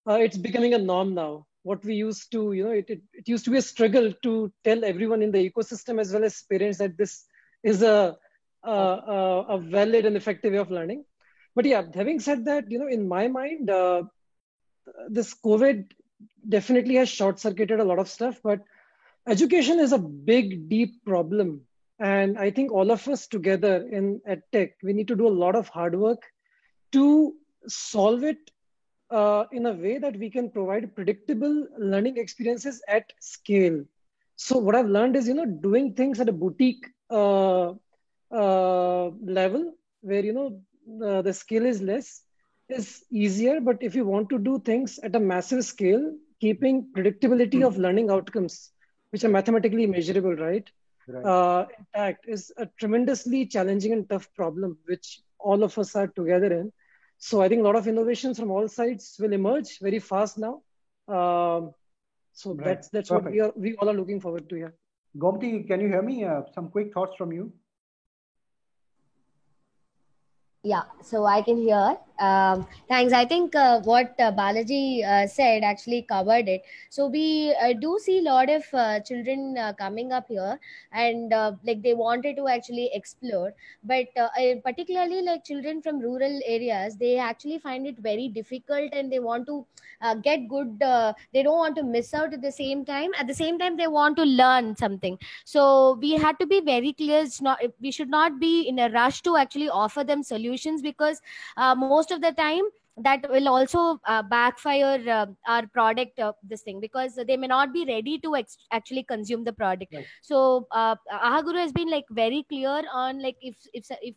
it's becoming a norm now. What we used to, it used to be a struggle to tell everyone in the ecosystem as well as parents that this is a valid and effective way of learning. But yeah, having said that, in my mind, this COVID definitely has short-circuited a lot of stuff, but education is a big, deep problem. And I think all of us together in EdTech, we need to do a lot of hard work to solve it in a way that we can provide predictable learning experiences at scale. So what I've learned is, doing things at a boutique level where, the scale is less is easier. But if you want to do things at a massive scale, keeping predictability of learning outcomes, which are mathematically measurable, right? Intact, is a tremendously challenging and tough problem, which all of us are together in. So I think a lot of innovations from all sides will emerge very fast now. So that's what we all are looking forward to here. Gomti, can you hear me? Some quick thoughts from you. Yeah, so I can hear. Thanks. I think what Balaji said actually covered it. So we do see a lot of children coming up here, and like they wanted to actually explore, but particularly like children from rural areas, they actually find it very difficult, and they want to get good. They don't want to miss out at the same time. At the same time, they want to learn something. So we had to be very clear. It's not. We should not be in a rush to actually offer them solutions, because most of the time that will also backfire our product, this thing, because they may not be ready to actually consume the product. Right. So Ahaguru has been like very clear on, like, if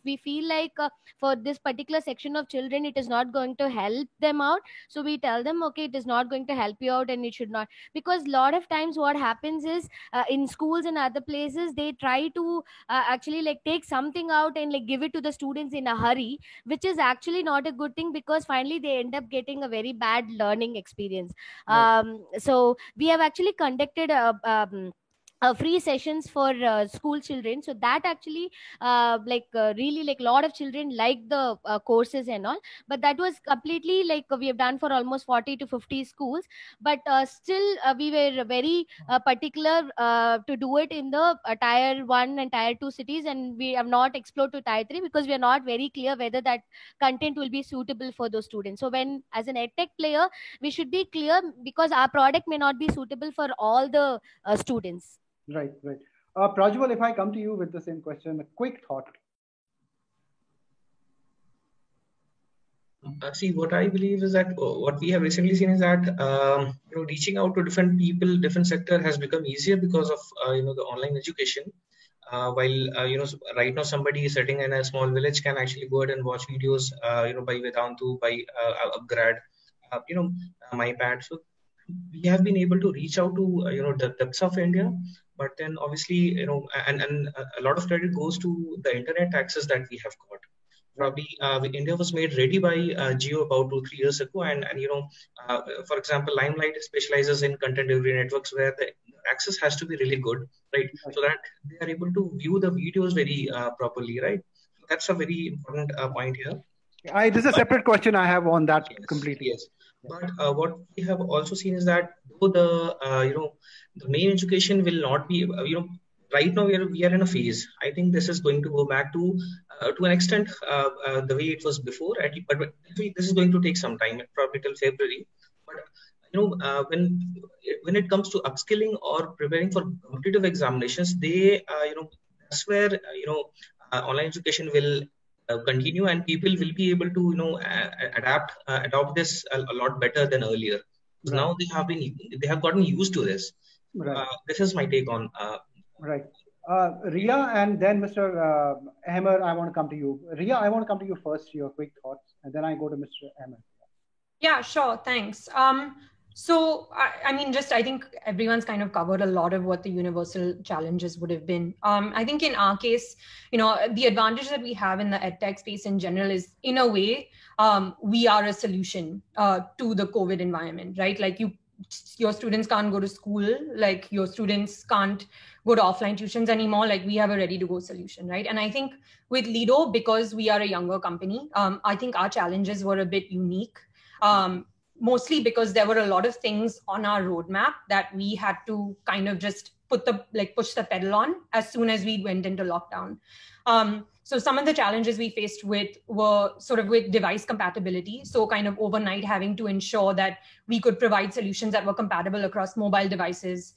we feel like for this particular section of children it is not going to help them out, so we tell them, okay, it is not going to help you out, and it should not. Because a lot of times what happens is in schools and other places, they try to actually like take something out and like give it to the students in a hurry, which is actually not a good thing, because finally they end up getting a very bad learning experience. Right. So we have actually conducted free sessions for school children, so that actually really like a lot of children like the courses and all. But that was completely like we have done for almost 40 to 50 schools, but still we were very particular to do it in the tier 1 and tier 2 cities, and we have not explored to tier 3 because we are not very clear whether that content will be suitable for those students. So when, as an edtech player, we should be clear, because our product may not be suitable for all the students. Right, right. Prajwal, if I come to you with the same question, a quick thought. See, what I believe is that what we have recently seen is that reaching out to different people, different sector has become easier because of the online education. While right now somebody is sitting in a small village can actually go ahead and watch videos by Vedantu, by Upgrad, MyPad. So we have been able to reach out to the depths of India. But then obviously, and a lot of credit goes to the internet access that we have got. Probably India was made ready by Jio about 2-3 years ago, and for example, Limelight specializes in content delivery networks where the access has to be really good, right? So that they are able to view the videos very properly, right? So that's a very important point here. This is a separate question I have on that completely. Yes. But what we have also seen is that though the main education will not be right now we are in a phase. I think this is going to go back to an extent the way it was before. But this is going to take some time, probably till February. But when it comes to upskilling or preparing for competitive examinations, that's where online education will continue, and people will be able to adopt this a lot better than earlier. Right. Now they have gotten used to this. Right. This is my take on. Right. Ria, and then Mr. Ahmed, I want to come to you. Ria, I want to come to you first, your quick thoughts, and then I go to Mr. Ahmed. Yeah, sure. Thanks. So, I mean, I think everyone's kind of covered a lot of what the universal challenges would have been. I think in our case, the advantage that we have in the edtech space in general is, in a way, we are a solution to the COVID environment, right? Like your students can't go to school, like your students can't go to offline tuitions anymore. Like we have a ready to go solution, right? And I think with Lido, because we are a younger company, I think our challenges were a bit unique. Mostly because there were a lot of things on our roadmap that we had to kind of just push the pedal on as soon as we went into lockdown. So some of the challenges we faced were sort of with device compatibility. So kind of overnight having to ensure that we could provide solutions that were compatible across mobile devices,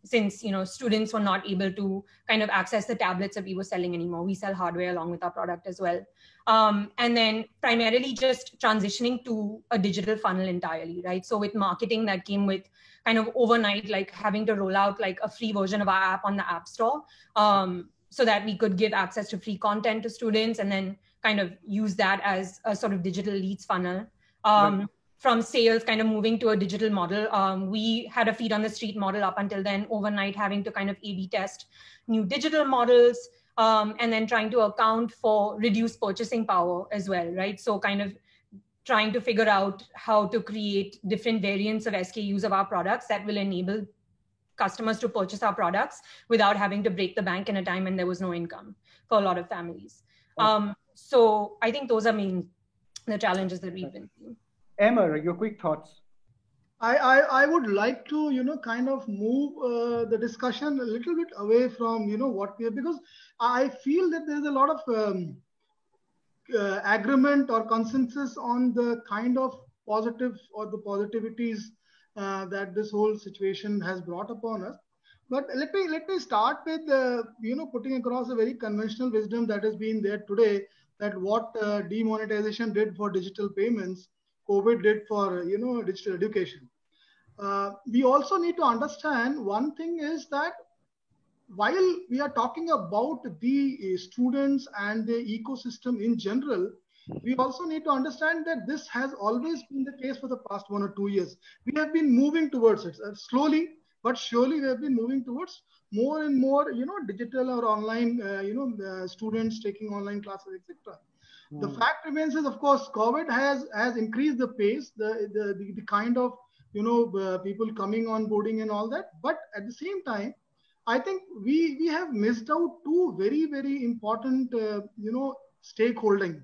since students were not able to kind of access the tablets that we were selling anymore. We sell hardware along with our product as well. And then primarily just transitioning to a digital funnel entirely, right? So with marketing that came with kind of overnight, like having to roll out like a free version of our app on the App Store, so that we could give access to free content to students and then kind of use that as a sort of digital leads funnel. Right. From sales kind of moving to a digital model. We had a feet on the street model up until then, overnight having to kind of A/B test new digital models, and then trying to account for reduced purchasing power as well, right? So kind of trying to figure out how to create different variants of SKUs of our products that will enable customers to purchase our products without having to break the bank in a time when there was no income for a lot of families. So I think those are main the challenges that we've been seeing. Emma, your quick thoughts. I would like to, kind of move the discussion a little bit away from, what we have, because I feel that there's a lot of agreement or consensus on the kind of positive or the positivities that this whole situation has brought upon us. But let me start with, putting across a very conventional wisdom that has been there today, that what demonetization did for digital payments, COVID did for, digital education. We also need to understand one thing is that while we are talking about the students and the ecosystem in general, we also need to understand that this has always been the case for the past 1 or 2 years. We have been moving towards it slowly, but surely we have been moving towards more and more, digital or online, students taking online classes, etc. The fact remains is, of course, COVID has increased the pace, the kind of, people coming on boarding and all that. But at the same time, I think we have missed out two very, very important, stakeholding,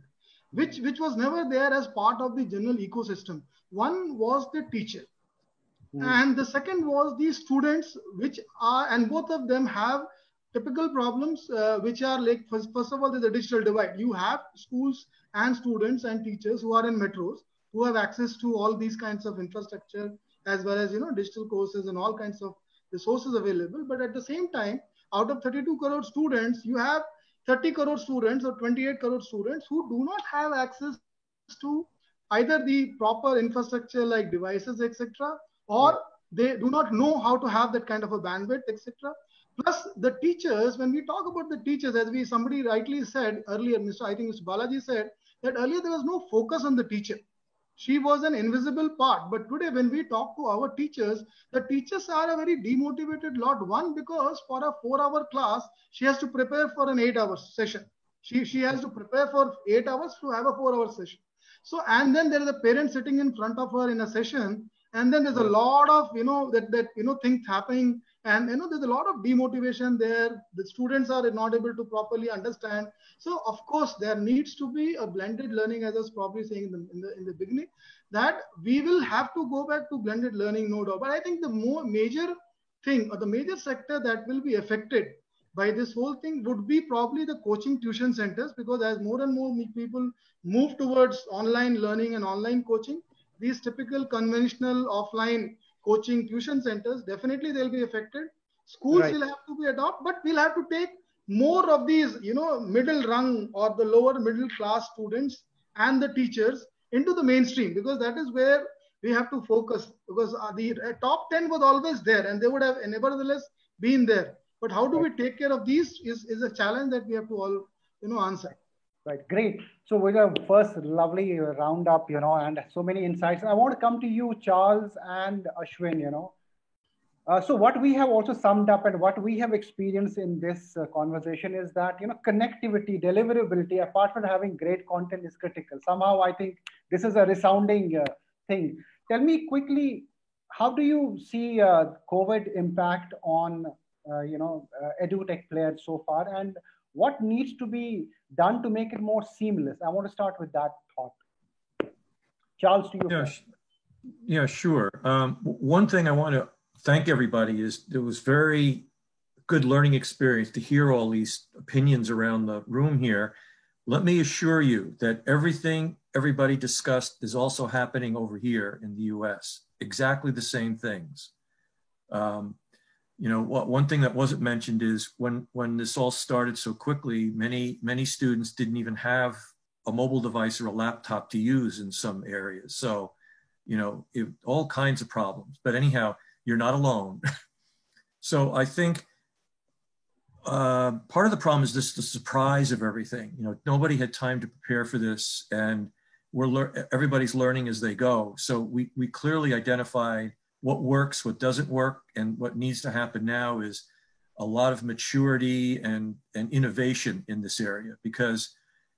which was never there as part of the general ecosystem. One was the teacher. And the second was the students, which are, and both of them have typical problems, which are like, first of all, there's a digital divide. You have schools and students and teachers who are in metros, who have access to all these kinds of infrastructure, as well as, digital courses and all kinds of resources available. But at the same time, out of 32 crore students, you have 30 crore students or 28 crore students who do not have access to either the proper infrastructure like devices, etc., or they do not know how to have that kind of a bandwidth, etc. Plus the teachers, when we talk about the teachers, as somebody rightly said earlier, I think Mr. Balaji said that earlier there was no focus on the teacher. She was an invisible part. But today when we talk to our teachers, the teachers are a very demotivated lot. One, because for a 4-hour class, she has to prepare for an 8-hour session. She has to prepare for 8 hours to have a 4-hour session. So, and then there is a parent sitting in front of her in a session. And then there's a lot of, things happening. And, there's a lot of demotivation there. The students are not able to properly understand. So, of course, there needs to be a blended learning, as I was probably saying in the beginning, that we will have to go back to blended learning, no doubt. But I think the major thing, or the major sector that will be affected by this whole thing would be probably the coaching tuition centers, because as more and more people move towards online learning and online coaching, these typical conventional offline coaching tuition centers, definitely they'll be affected. Schools will have to be adopted, but we'll have to take more of these, middle rung or the lower middle class students and the teachers into the mainstream, because that is where we have to focus, because the top 10 was always there and they would have nevertheless been there. But how do we take care of these is a challenge that we have to all, answer. Right, great. So with a first lovely roundup, and so many insights. I want to come to you, Charles and Ashwin, So what we have also summed up and what we have experienced in this conversation is that, connectivity, deliverability, apart from having great content, is critical. Somehow I think this is a resounding thing. Tell me quickly, how do you see COVID impact on, edutech players so far, and what needs to be done to make it more seamless? I want to start with that thought. Charles, to you. Yeah, sure. One thing I want to thank everybody is it was very good learning experience to hear all these opinions around the room here. Let me assure you that everything everybody discussed is also happening over here in the US. Exactly the same things. One thing that wasn't mentioned is when this all started so quickly, many students didn't even have a mobile device or a laptop to use in some areas. So, all kinds of problems. But anyhow, you're not alone. So I think part of the problem is the surprise of everything. Nobody had time to prepare for this, and everybody's learning as they go. So we clearly identified what works, what doesn't work, and what needs to happen now is a lot of maturity and innovation in this area. Because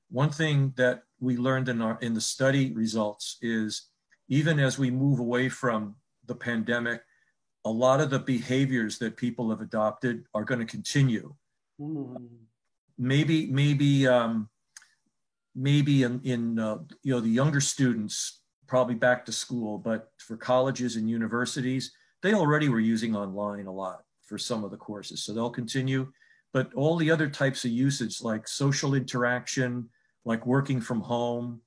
one thing that we learned in the study results is, even as we move away from the pandemic, a lot of the behaviors that people have adopted are going to continue. Maybe maybe in the younger students, probably back to school, but for colleges and universities, they already were using online a lot for some of the courses. So they'll continue, but all the other types of usage like social interaction, like working from home,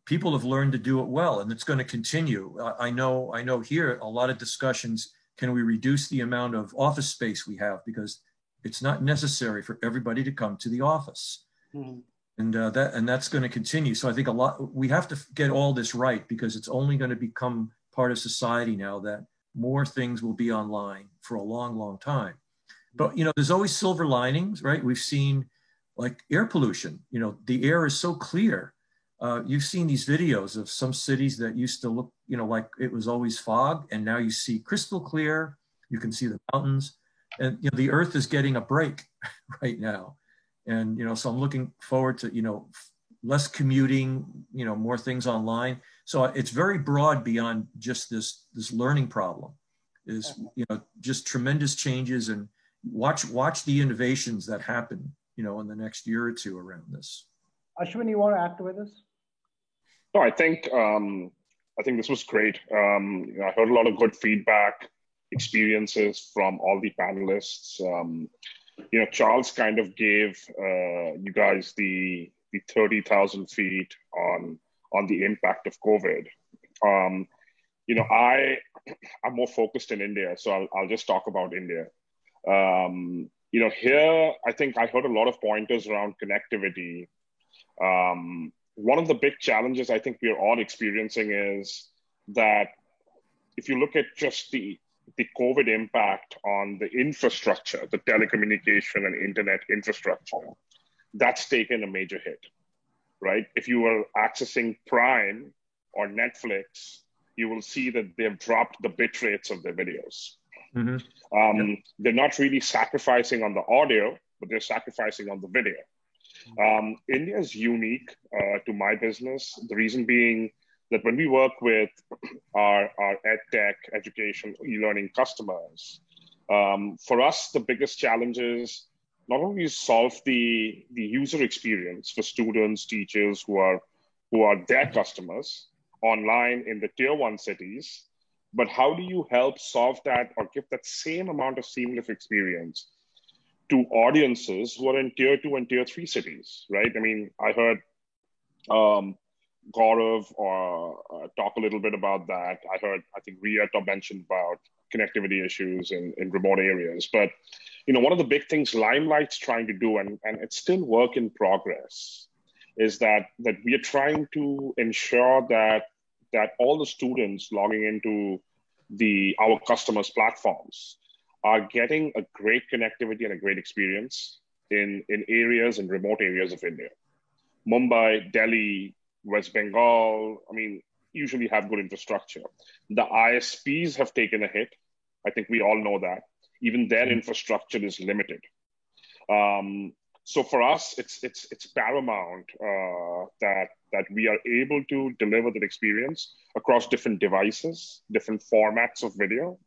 people have learned to do it well, and it's going to continue. I know here a lot of discussions, can we reduce the amount of office space we have, because it's not necessary for everybody to come to the office. Mm-hmm. And that's going to continue. So I think we have to get all this right, because it's only going to become part of society now that more things will be online for a long, long time. But, there's always silver linings, right? We've seen like air pollution, the air is so clear. You've seen these videos of some cities that used to look, like it was always fog, and now you see crystal clear, you can see the mountains, and the earth is getting a break right now. And, so I'm looking forward to, less commuting, more things online. So it's very broad beyond just this learning problem. Is, just tremendous changes, and watch the innovations that happen, in the next year or two around this. Ashwin, you want to add to this? No, I think this was great. I heard a lot of good feedback, experiences from all the panelists. Charles kind of gave you guys the 30,000 feet on the impact of COVID. I'm more focused in India, so I'll just talk about India. Here, I think I heard a lot of pointers around connectivity. One of the big challenges I think we are all experiencing is that if you look at just the COVID impact on the infrastructure, the telecommunication and internet infrastructure, that's taken a major hit, right? If you are accessing Prime or Netflix, you will see that they've dropped the bit rates of their videos. Mm-hmm. They're not really sacrificing on the audio, but they're sacrificing on the video. India is unique to my business. The reason being that when we work with our EdTech, education, e-learning customers, for us, the biggest challenge is not only solve the user experience for students, teachers who are their customers online in the tier 1 cities, but how do you help solve that or give that same amount of seamless experience to audiences who are in tier 2 and tier 3 cities, right? I mean, I heard Gaurav talk a little bit about that. I think Ria mentioned about connectivity issues in remote areas. But, one of the big things Limelight's trying to do, and it's still work in progress, is that we are trying to ensure that all the students logging into our customers' platforms are getting a great connectivity and a great experience in areas, in remote areas of India. Mumbai, Delhi, West Bengal, usually have good infrastructure. The ISPs have taken a hit. I think we all know that. Even their infrastructure is limited. So for us, it's paramount that we are able to deliver that experience across different devices, different formats of video,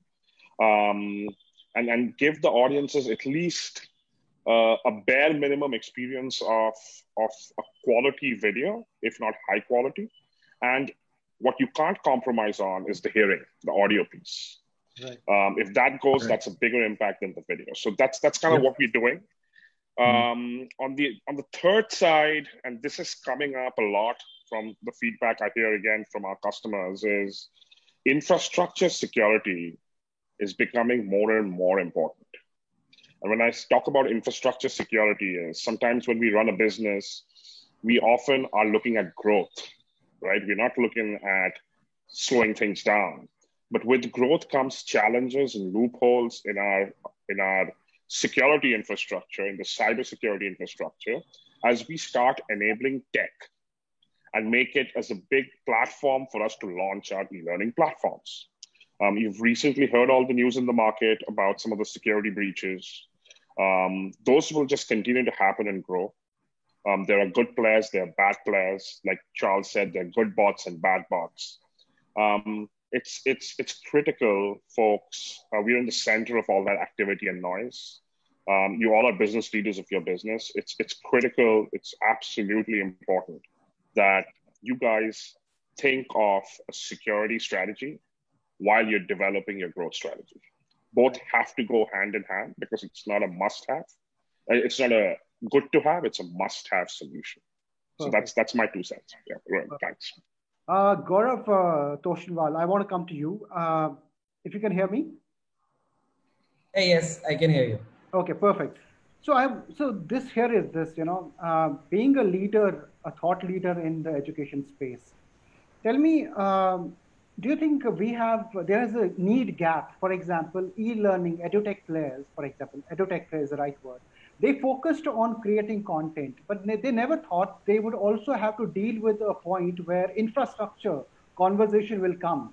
and give the audiences at least a bare minimum experience of a quality video, if not high quality. And what you can't compromise on is the hearing, the audio piece. Right. If that goes, that's a bigger impact than the video. So that's kind of what we're doing. On the third side, and this is coming up a lot from the feedback I hear again from our customers, is infrastructure security is becoming more and more important. And when I talk about infrastructure security, is sometimes when we run a business, we often are looking at growth, right? We're not looking at slowing things down. But with growth comes challenges and loopholes in our security infrastructure, in the cybersecurity infrastructure, as we start enabling tech and make it as a big platform for us to launch our e-learning platforms. You've recently heard all the news in the market about some of the security breaches. Those will just continue to happen and grow. There are good players, there are bad players. Like Charles said, there are good bots and bad bots. It's critical, folks. We're in the center of all that activity and noise. You all are business leaders of your business. It's critical. It's absolutely important that you guys think of a security strategy while you're developing your growth strategy. Both have to go hand in hand because it's not a must-have. It's not a good to have. It's a must-have solution. So that's my 2 cents. Yeah, right. Thanks. Gaurav Toshinwal, I want to come to you. If you can hear me. Hey, yes, I can hear you. Okay, perfect. So this here is this, being a leader, a thought leader in the education space. Tell me, do you think there is a need gap? For example, e-learning, edutech players, for example, edutech player is the right word. They focused on creating content, but they never thought they would also have to deal with a point where infrastructure conversation will come,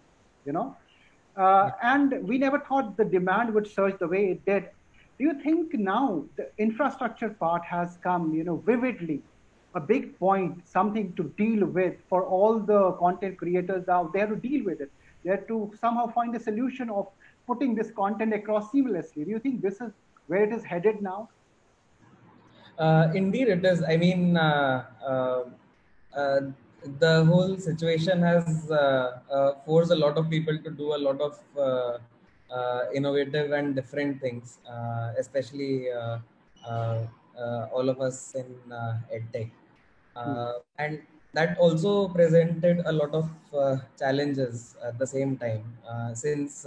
and we never thought the demand would surge the way it did. Do you think now the infrastructure part has come, vividly, a big point, something to deal with for all the content creators out there to deal with it? They have to somehow find a solution of putting this content across seamlessly. Do you think this is where it is headed now? Indeed, it is. I mean, the whole situation has forced a lot of people to do a lot of innovative and different things, especially all of us in EdTech. And that also presented a lot of challenges at the same time, since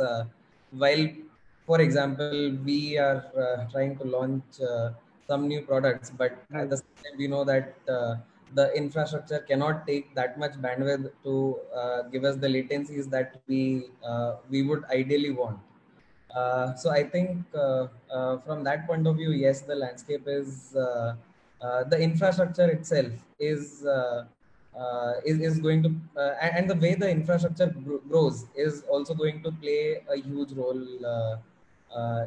while, for example, we are trying to launch some new products, but at the same time we know that the infrastructure cannot take that much bandwidth to give us the latencies that we would ideally want. So I think from that point of view, yes, the landscape is the infrastructure itself is going to and the way the infrastructure grows is also going to play a huge role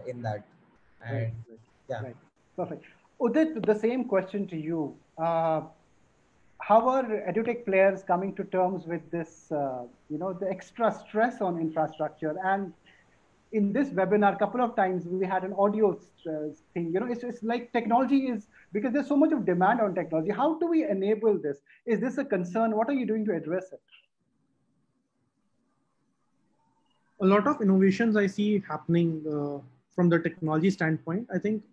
in that. And yeah. Right. Perfect. Udit, the same question to you. How are edutech players coming to terms with this, the extra stress on infrastructure? And in this webinar, a couple of times we had an audio thing. It's like technology is, because there's so much of demand on technology. How do we enable this? Is this a concern? What are you doing to address it? A lot of innovations I see happening from the technology standpoint. I think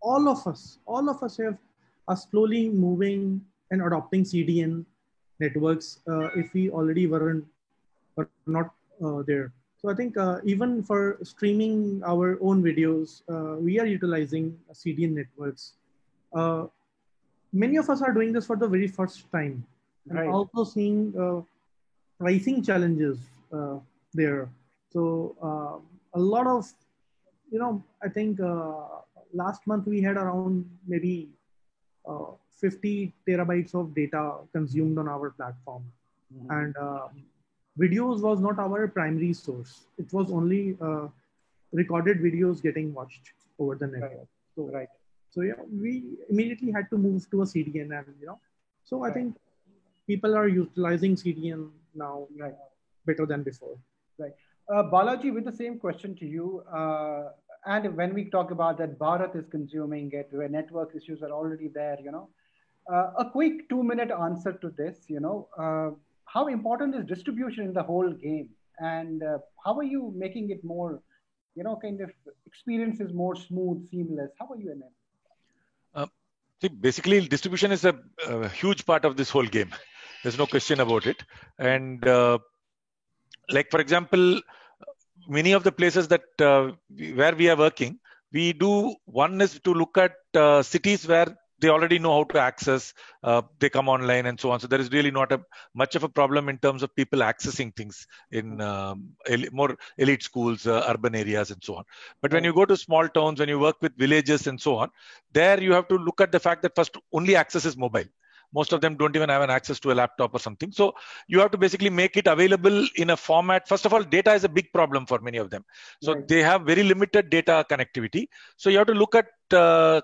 all of us are slowly moving and adopting CDN networks if we already were not there. So I think even for streaming our own videos, we are utilizing CDN networks. Many of us are doing this for the very first time. Right. And also seeing pricing challenges there. So a lot of, I think last month we had around maybe 50 terabytes of data consumed on our platform. Mm-hmm. And videos was not our primary source. It was only recorded videos getting watched over the network. Right. So yeah, we immediately had to move to a CDN, and so I think people are utilizing CDN now better than before. Right. Balaji, with the same question to you, and when we talk about that Bharat is consuming it, where network issues are already there, a quick 2-minute answer to this, how important is distribution in the whole game? And how are you making it more, kind of experiences more smooth, seamless? How are you enabling? See, basically, distribution is a huge part of this whole game. There's no question about it. And like, for example, many of the places that where we are working, we do, one is to look at cities where they already know how to access, they come online and so on. So there is really not much of a problem in terms of people accessing things in more elite schools, urban areas and so on. But when you go to small towns, when you work with villages and so on, there you have to look at the fact that first only access is mobile. Most of them don't even have an access to a laptop or something. So you have to basically make it available in a format. First of all, data is a big problem for many of them. So they have very limited data connectivity. So you have to look at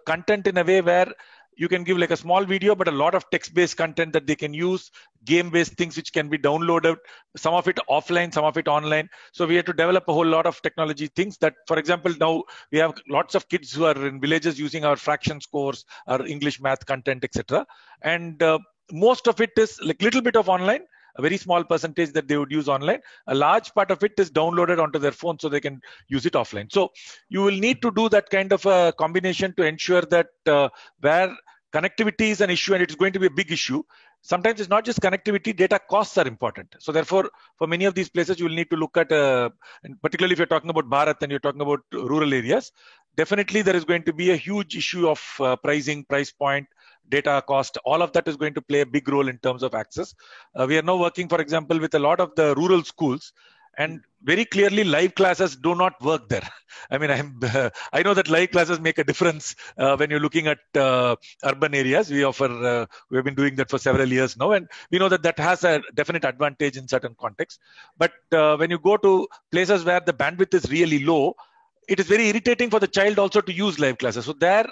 content in a way where you can give like a small video, but a lot of text-based content that they can use, game-based things which can be downloaded, some of it offline, some of it online. So we had to develop a whole lot of technology things that, for example, now we have lots of kids who are in villages using our fractions course, our English math content, etc. And most of it is like little bit of online, a very small percentage that they would use online. A large part of it is downloaded onto their phone so they can use it offline. So you will need to do that kind of a combination to ensure that where connectivity is an issue, and it's going to be a big issue. Sometimes it's not just connectivity, data costs are important. So therefore, for many of these places, you will need to look at, and particularly if you're talking about Bharat and you're talking about rural areas, definitely there is going to be a huge issue of pricing, price point, data cost. All of that is going to play a big role in terms of access. We are now working, for example, with a lot of the rural schools, and very clearly live classes do not work there. I mean, I know that live classes make a difference when you're looking at urban areas. We have been doing that for several years now, and we know that that has a definite advantage in certain contexts. But when you go to places where the bandwidth is really low, it is very irritating for the child also to use live classes. So they're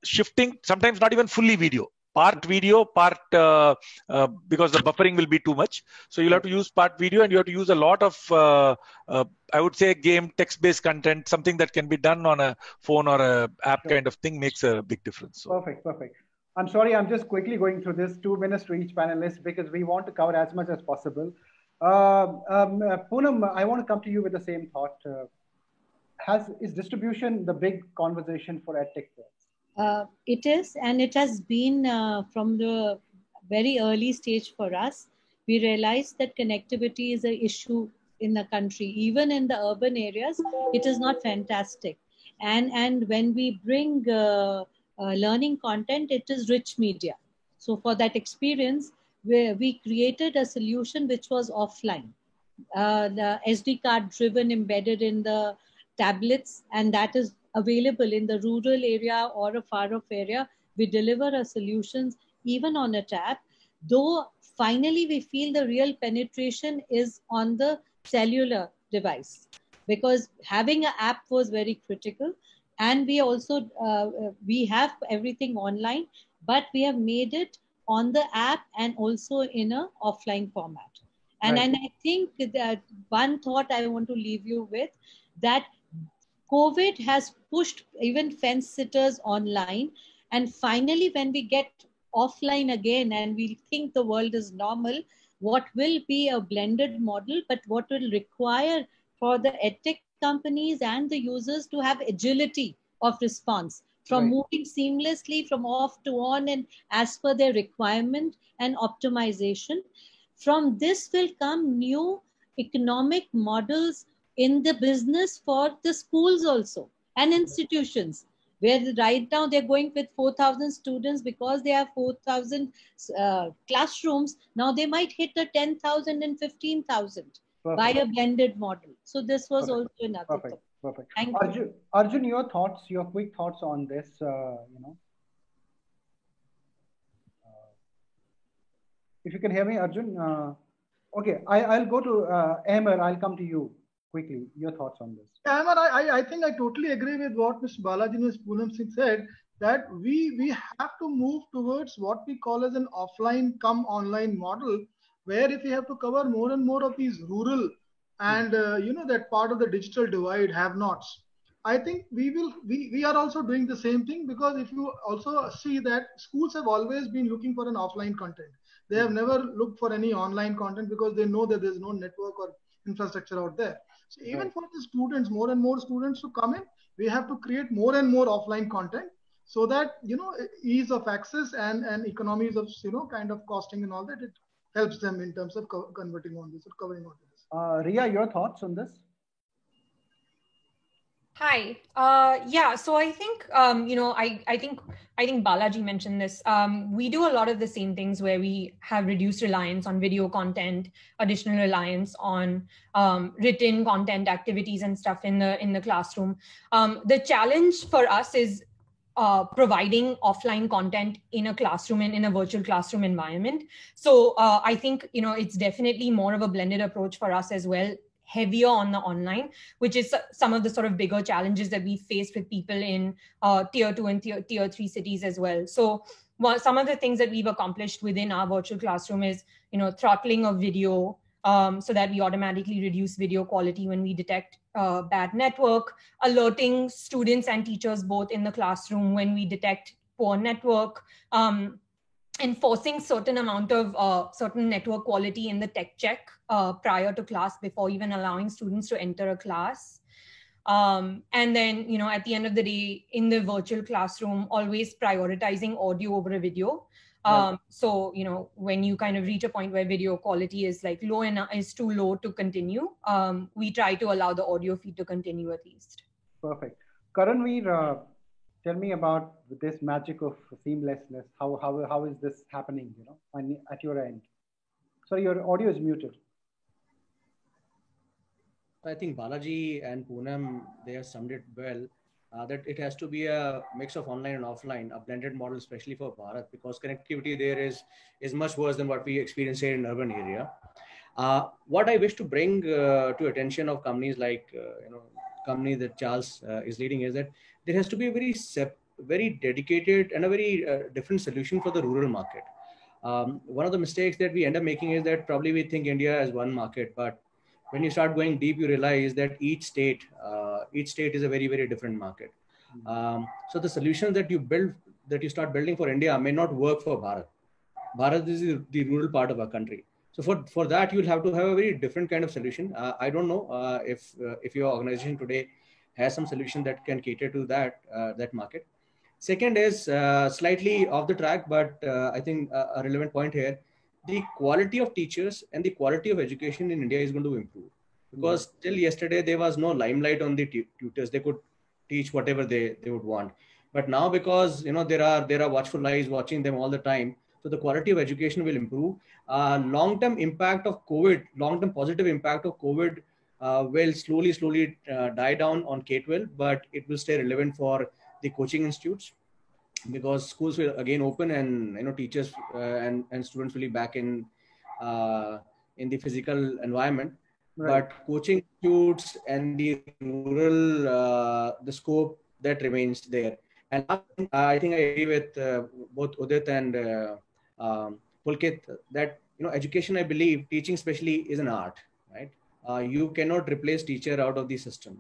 shifting, sometimes not even fully video, part video, part because the buffering will be too much. So you'll have to use part video, and you have to use a lot of, I would say, game text-based content, something that can be done on a phone or a app kind of thing makes a big difference. So. Perfect. I'm sorry, I'm just quickly going through this, 2 minutes to each panelist because we want to cover as much as possible. Poonam, I want to come to you with the same thought. Is distribution the big conversation for EdTech? It is, and it has been from the very early stage for us. We realized that connectivity is an issue in the country. Even in the urban areas, it is not fantastic. And when we bring learning content, it is rich media. So for that experience, we created a solution which was offline. The SD card driven embedded in the tablets, and that is available in the rural area or a far off area. We deliver our solutions even on a tab, though finally we feel the real penetration is on the cellular device, because having an app was very critical. And we also, we have everything online, but we have made it on the app and also in a offline format. And, and I think that one thought I want to leave you with, that COVID has pushed even fence sitters online. And finally, when we get offline again and we think the world is normal, what will be a blended model, but what will require for the EdTech companies and the users to have agility of response, from moving seamlessly from off to on and as per their requirement and optimization. From this will come new economic models in the business for the schools also and institutions, where right now they're going with 4,000 students because they have 4,000 classrooms. Now they might hit the 10,000 and 15,000 by a blended model. So this was also another thing. Perfect. Thank you. Arjun, your thoughts, your quick thoughts on this, if you can hear me, Arjun. Okay, I'll go to Amar. I'll come to you quickly. Your thoughts on this. Amar, I think I totally agree with what Mr. Balaji and Ms. Poonam Singh said, that we have to move towards what we call as an offline come online model, where if we have to cover more and more of these rural and that part of the digital divide have-nots, I think we are also doing the same thing, because if you also see that schools have always been looking for an offline content. They have never looked for any online content because they know that there's no network or infrastructure out there. So even for the students, more and more students to come in, we have to create more and more offline content, so that ease of access and economies of kind of costing and all that, it helps them in terms of converting on this or covering on this. Ria, your thoughts on this? Hi. Yeah. So I think I think Balaji mentioned this. We do a lot of the same things where we have reduced reliance on video content, additional reliance on written content, activities, and stuff in the classroom. The challenge for us is providing offline content in a classroom and in a virtual classroom environment. So I think it's definitely more of a blended approach for us as well, heavier on the online, which is some of the sort of bigger challenges that we face with people in tier 2 and tier 3 cities as well. So some of the things that we've accomplished within our virtual classroom is, throttling of video, so that we automatically reduce video quality when we detect bad network, alerting students and teachers both in the classroom when we detect poor network, enforcing certain amount of certain network quality in the tech check prior to class before even allowing students to enter a class. And then, at the end of the day, in the virtual classroom, always prioritizing audio over a video. So, when you kind of reach a point where video quality is like is too low to continue, we try to allow the audio feed to continue at least. Perfect. Karanveer, tell me about this magic of seamlessness. How is this happening, at your end? Sorry, your audio is muted. I think Balaji and Poonam, they have summed it well, that it has to be a mix of online and offline, a blended model, especially for Bharat, because connectivity there is much worse than what we experience here in urban area. What I wish to bring to attention of companies like, company that Charles is leading is that there has to be a very dedicated and a very different solution for the rural market. One of the mistakes that we end up making is that probably we think India as one market, but when you start going deep, you realize that each state is a very, very different market. So the solutions that you start building for India may not work for Bharat. Bharat is the rural part of our country. So for that, you'll have to have a very different kind of solution. I don't know if your organization today has some solution that can cater to that market. Second is slightly off the track, but I think a relevant point here. The quality of teachers and the quality of education in India is going to improve, because till yesterday there was no limelight on the tutors. They could teach whatever they would want, but now because there are watchful eyes watching them all the time, so the quality of education will improve. Long-term positive impact of COVID will slowly die down on K-12, but it will stay relevant for the coaching institutes, because schools will again open and teachers and students will be back in the physical environment. Right. But coaching institutes and the rural the scope that remains there. And I think I agree with both Udit and Pulkit that education, I believe, teaching especially is an art, right? You cannot replace teacher out of the system.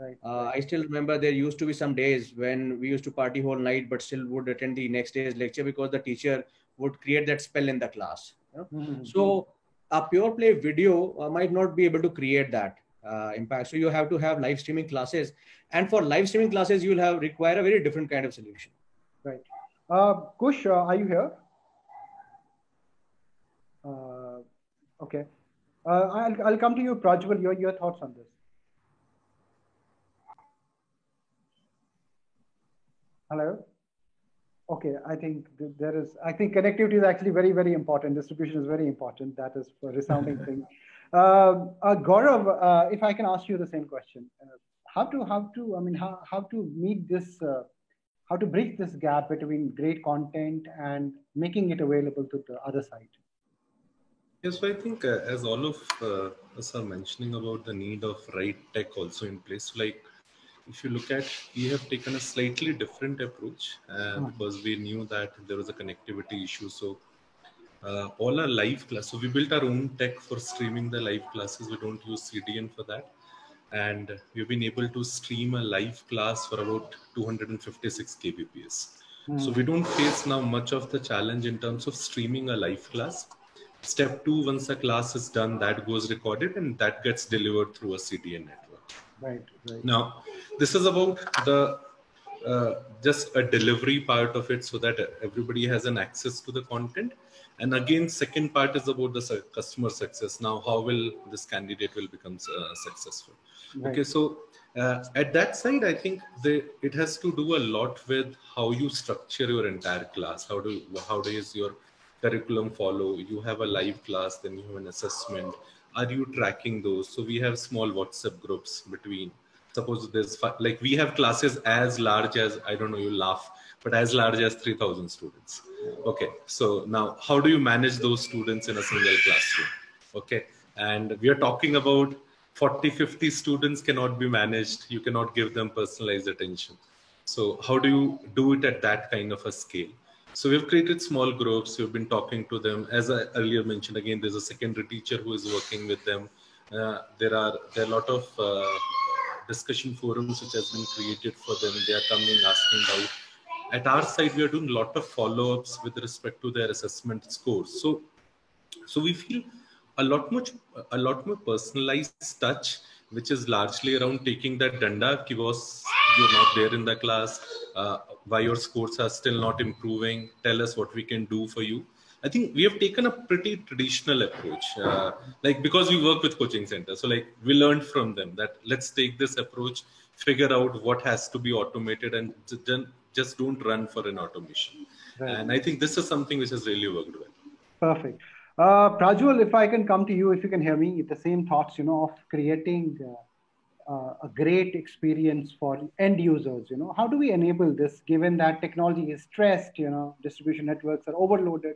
Right. I still remember there used to be some days when we used to party whole night, but still would attend the next day's lecture because the teacher would create that spell in the class. So a pure play video might not be able to create that impact. So you have to have live streaming classes, and for live streaming classes, you will require a very different kind of solution. Right. Kush, are you here? Okay. I'll come to you, Prajwal. Your thoughts on this. Hello. Okay, I think connectivity is actually very, very important. Distribution is very important. That is a resounding thing. Gaurav, if I can ask you the same question, how to meet this, how to bridge this gap between great content and making it available to the other side? Yes, so I think as all of us are mentioning about the need of right tech also in place, like if you look at, we have taken a slightly different approach because we knew that there was a connectivity issue. So all our live class, so we built our own tech for streaming the live classes. We don't use CDN for that. And we've been able to stream a live class for about 256 kbps. So we don't face now much of the challenge in terms of streaming a live class. Step 2, once a class is done, that goes recorded and that gets delivered through a CDN network. Right. Now, this is about the just a delivery part of it, so that everybody has an access to the content. And again, second part is about the customer success. Now, how will this candidate will become successful? Right. Okay, so at that side, I think it has to do a lot with how you structure your entire class. How does your curriculum follow? You have a live class, then you have an assessment. Are you tracking those? So we have small WhatsApp groups between, suppose there's like we have classes as large as, I don't know, you laugh, but as large as 3,000 students. Okay, so now how do you manage those students in a single classroom? Okay, and we are talking about 40, 50 students cannot be managed. You cannot give them personalized attention. So how do you do it at that kind of a scale? So we've created small groups. We've been talking to them. As I earlier mentioned, again, there's a secondary teacher who is working with them. There are a lot of discussion forums which has been created for them. They are coming, asking out. At our side, we are doing a lot of follow-ups with respect to their assessment scores. So we feel a lot more personalized touch, which is largely around taking that danda ki boss, you're not there in the class, why your scores are still not improving, tell us what we can do for you. I think we have taken a pretty traditional approach, like because we work with coaching centers. So like we learned from them that let's take this approach, figure out what has to be automated, and then just don't run for an automation. Right. And I think this is something which has really worked well. Perfect. Prajwal, if I can come to you, if you can hear me, the same thoughts, of creating a great experience for end users, how do we enable this given that technology is stressed, distribution networks are overloaded?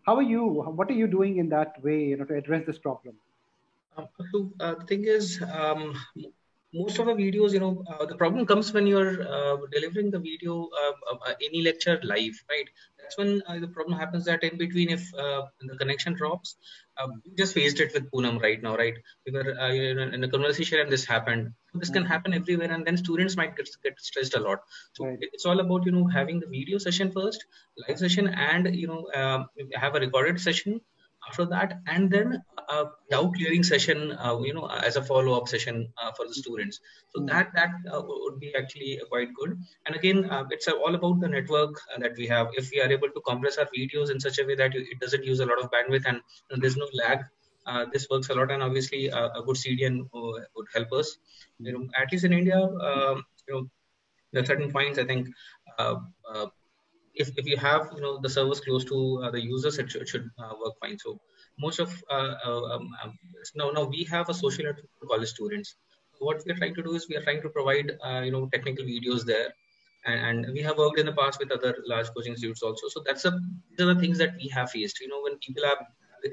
What are you doing in that way, to address this problem? The thing is, most of the videos, the problem comes when you're delivering the video, any lecture live, right? That's when the problem happens, that in between, if the connection drops, we just faced it with Poonam right now, right? We were in a conversation and this happened. So this can happen everywhere, and then students might get stressed a lot. So it's all about, having the video session first, live session, and, have a recorded session after that, and then doubt clearing session, as a follow-up session for the students. So that would be actually quite good. And again, it's all about the network that we have. If we are able to compress our videos in such a way that it doesn't use a lot of bandwidth and there's no lag, this works a lot. And obviously, a good CDN would help us. At least in India, there are certain points, I think. If you have the servers close to the users, it should work fine. So most of now we have a social network for college students. What we are trying to do is we are trying to provide technical videos there, and we have worked in the past with other large coaching institutes also. So these are the things that we have faced. When people are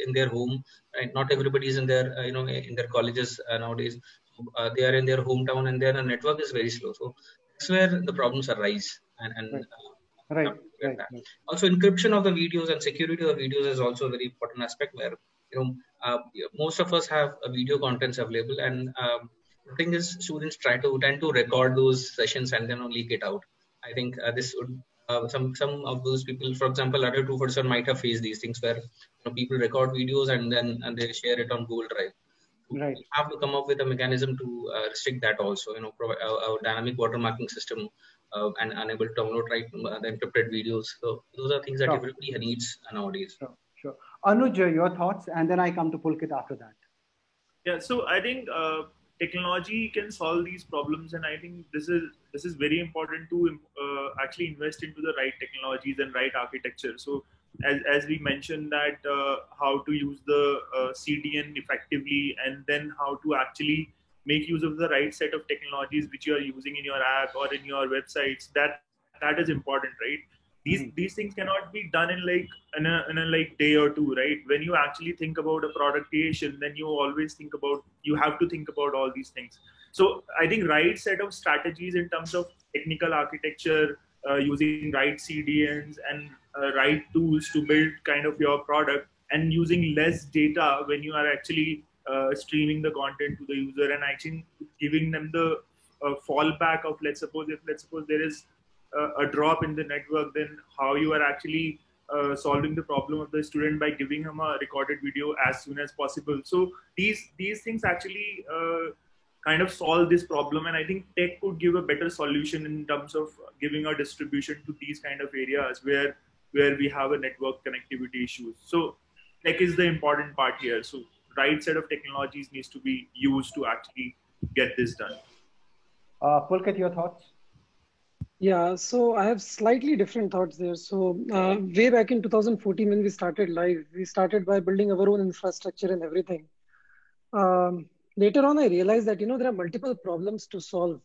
in their home, right? Not everybody is in their in their colleges nowadays. They are in their hometown, and their network is very slow. So that's where the problems arise. Right. Also, encryption of the videos and security of the videos is also a very important aspect, where most of us have video contents available, and the thing is, students tend to record those sessions and then leak it out. I think this would some of those people, for example, Adda 247 might have faced these things where people record videos and they share it on Google Drive. Right. We have to come up with a mechanism to restrict that also. Provide our dynamic watermarking system. And unable to download the encrypted videos. So those are things that everybody needs nowadays. Sure. Anuj, your thoughts, and then I come to Pulkit after that. Yeah, so I think technology can solve these problems, and I think this is very important to actually invest into the right technologies and right architecture. So as we mentioned that how to use the CDN effectively, and then how to actually make use of the right set of technologies which you are using in your app or in your websites. That is important, right? These things cannot be done in a day or two, right? When you actually think about a product creation, then you have to think about all these things. So I think right set of strategies in terms of technical architecture, using right CDNs and right tools to build kind of your product, and using less data when you are actually streaming the content to the user, and actually giving them the fallback of let's suppose there is a drop in the network, then how you are actually solving the problem of the student by giving him a recorded video as soon as possible. So these things actually kind of solve this problem, and I think tech could give a better solution in terms of giving a distribution to these kind of areas where we have a network connectivity issues. So tech is the important part here. So right set of technologies needs to be used to actually get this done. Pulkit, your thoughts? Yeah, so I have slightly different thoughts there. So way back in 2014, when we started live, we started by building our own infrastructure and everything. Later on, I realized that, there are multiple problems to solve.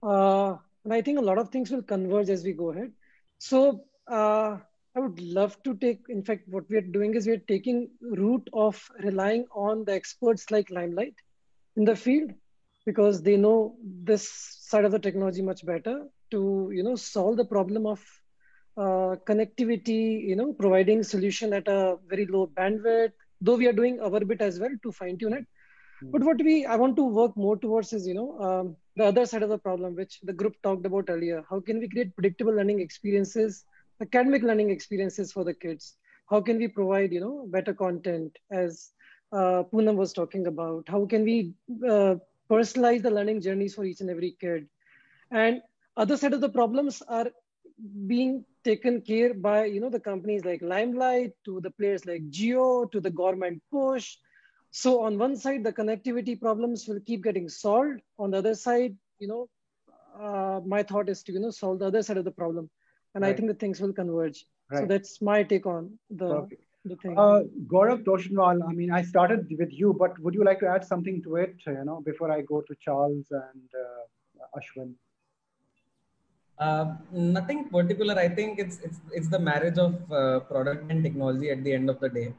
And I think a lot of things will converge as we go ahead. So I would love to in fact, what we are doing is we are taking route of relying on the experts like Limelight in the field, because they know this side of the technology much better to, solve the problem of connectivity, providing solution at a very low bandwidth, though we are doing our bit as well to fine tune it. But what I want to work more towards is, the other side of the problem, which the group talked about earlier. How can we create predictable learning experiences, academic learning experiences for the kids? How can we provide, better content, as Poonam was talking about? How can we personalize the learning journeys for each and every kid? And other side of the problems are being taken care by, the companies like Limelight, to the players like Jio, to the government push. So on one side, the connectivity problems will keep getting solved. On the other side, my thought is to, solve the other side of the problem. And Right. I think the things will converge. Right. So that's my take on the thing. Gaurav Toshanwal, I mean, I started with you, but would you like to add something to it, before I go to Charles and Ashwin? Nothing particular. I think it's the marriage of product and technology at the end of the day.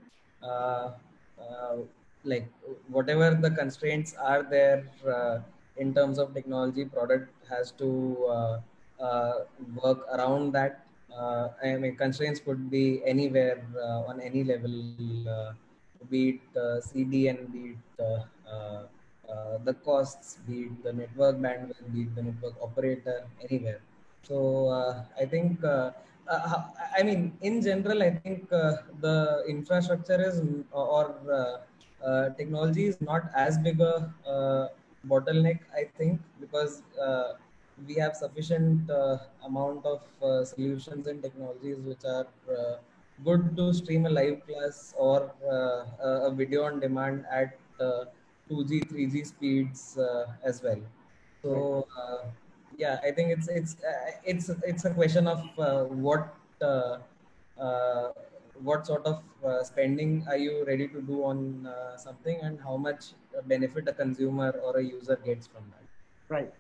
Like whatever the constraints are there in terms of technology, product has to work around that. I mean, constraints could be anywhere on any level, be it CDN, be it the costs, be it the network bandwidth, be it the network operator, anywhere. So I think, I mean, in general, I think the infrastructure is or technology is not as big a bottleneck, I think, because we have sufficient amount of solutions and technologies which are good to stream a live class or a video on demand at 2G, 3G speeds as well. So yeah, I think it's a question of what sort of spending are you ready to do on something, and how much benefit a consumer or a user gets from that. Right.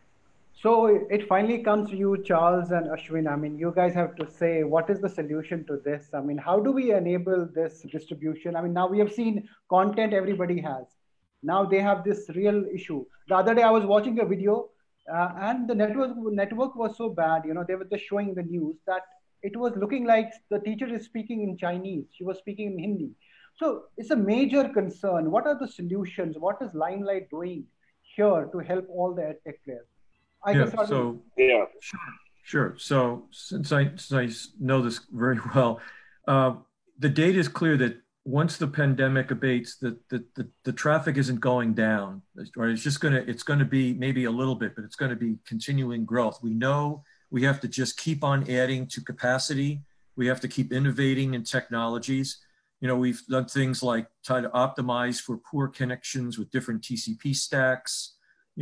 So it finally comes to you, Charles and Ashwin. I mean, you guys have to say, what is the solution to this? I mean, how do we enable this distribution? I mean, now we have seen content everybody has. Now they have this real issue. The other day I was watching a video and the network was so bad, they were just showing the news that it was looking like the teacher is speaking in Chinese. She was speaking in Hindi. So it's a major concern. What are the solutions? What is Limelight doing here to help all the EdTech players? Sure. So since I know this very well, the data is clear that once the pandemic abates, the traffic isn't going down, right? It's going to be maybe a little bit, but it's going to be continuing growth. We know we have to just keep on adding to capacity. We have to keep innovating in technologies. We've done things like try to optimize for poor connections with different TCP stacks.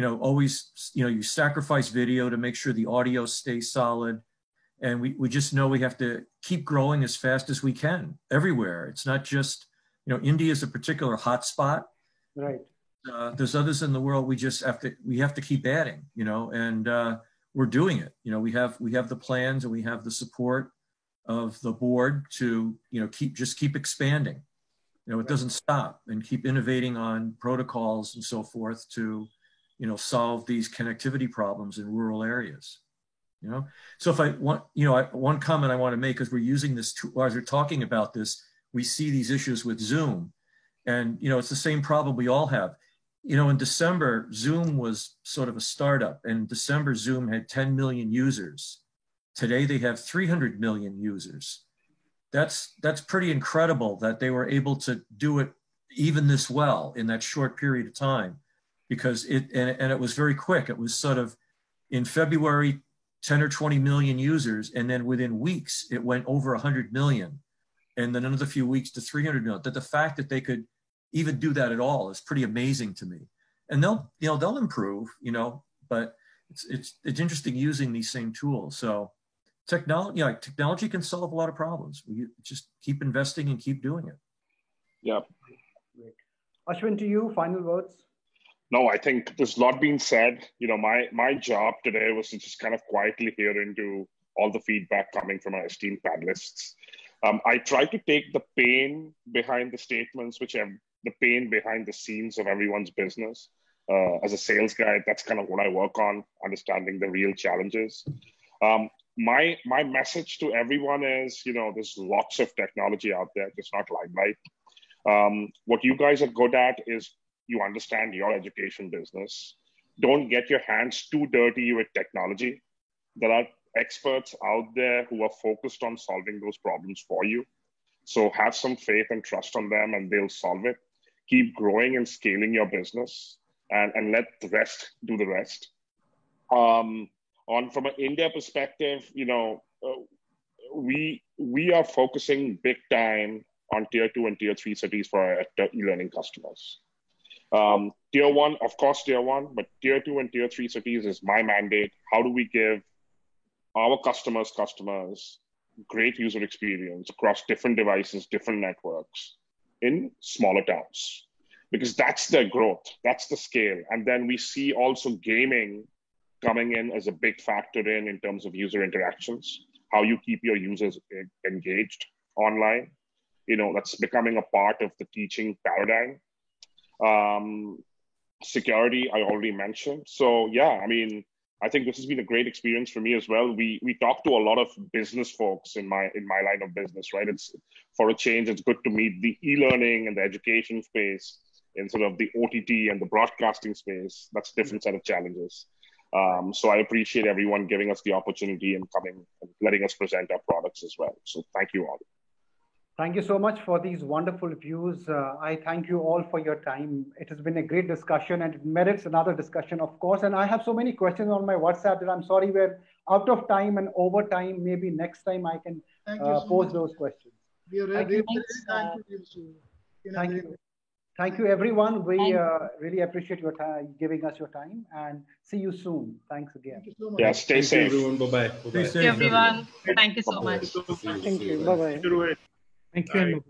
Always, you sacrifice video to make sure the audio stays solid. And we just know we have to keep growing as fast as we can everywhere. It's not just, India is a particular hotspot. Right. There's others in the world. We have to keep adding, and we're doing it. We have the plans and we have the support of the board to, keep expanding. It doesn't stop, and keep innovating on protocols and so forth to, solve these connectivity problems in rural areas. So if I want, one comment I want to make is we're using this tool, as we're talking about this, we see these issues with Zoom, and it's the same problem we all have. In December, Zoom was sort of a startup, and in December, Zoom had 10 million users. Today, they have 300 million users. That's pretty incredible that they were able to do it even this well in that short period of time, because it was very quick. It was sort of in February, 10 or 20 million users, and then within weeks it went over 100 million, and then another few weeks to 300 million. That the fact that they could even do that at all is pretty amazing to me. And they'll improve, but it's interesting using these same tools. So technology can solve a lot of problems. We just keep investing and keep doing it. Yeah. Great. Ashwin, to you, final words. No, I think there's a lot being said. My job today was to just kind of quietly hear into all the feedback coming from our esteemed panelists. I try to take the pain behind the statements, the pain behind the scenes of everyone's business. As a sales guy, that's kind of what I work on, understanding the real challenges. my message to everyone is, there's lots of technology out there, just not Limelight. What you guys are good at is you understand your education business. Don't get your hands too dirty with technology. There are experts out there who are focused on solving those problems for you. So have some faith and trust on them, and they'll solve it. Keep growing and scaling your business, and let the rest do the rest. From an India perspective, we are focusing big time on tier 2 and tier 3 cities for our e-learning customers. Tier 1, of course, tier 1, but tier 2 and tier 3 cities is my mandate. How do we give our customers great user experience across different devices, different networks in smaller towns? Because that's the growth, that's the scale. And then we see also gaming coming in as a big factor in terms of user interactions, how you keep your users engaged online. That's becoming a part of the teaching paradigm. Security, I already mentioned. So yeah, I think this has been a great experience for me as well. We talk to a lot of business folks in my line of business, right? It's for a change. It's good to meet the e-learning and the education space instead of the OTT and the broadcasting space. That's a different set of challenges. So I appreciate everyone giving us the opportunity and coming and letting us present our products as well. So thank you all. Thank you so much for these wonderful views. I thank you all for your time. It has been a great discussion, and it merits another discussion, of course. And I have so many questions on my WhatsApp that I'm sorry we're out of time and over time. Maybe next time I can pose those questions. Thank you. Thank you, everyone. We really appreciate your time, giving us your time, and see you soon. Thanks again. Thank you so much. Yeah, stay safe. Everyone. Bye-bye. Thank you, everyone. Thank you so much. Thank you. Bye-bye. Thank you.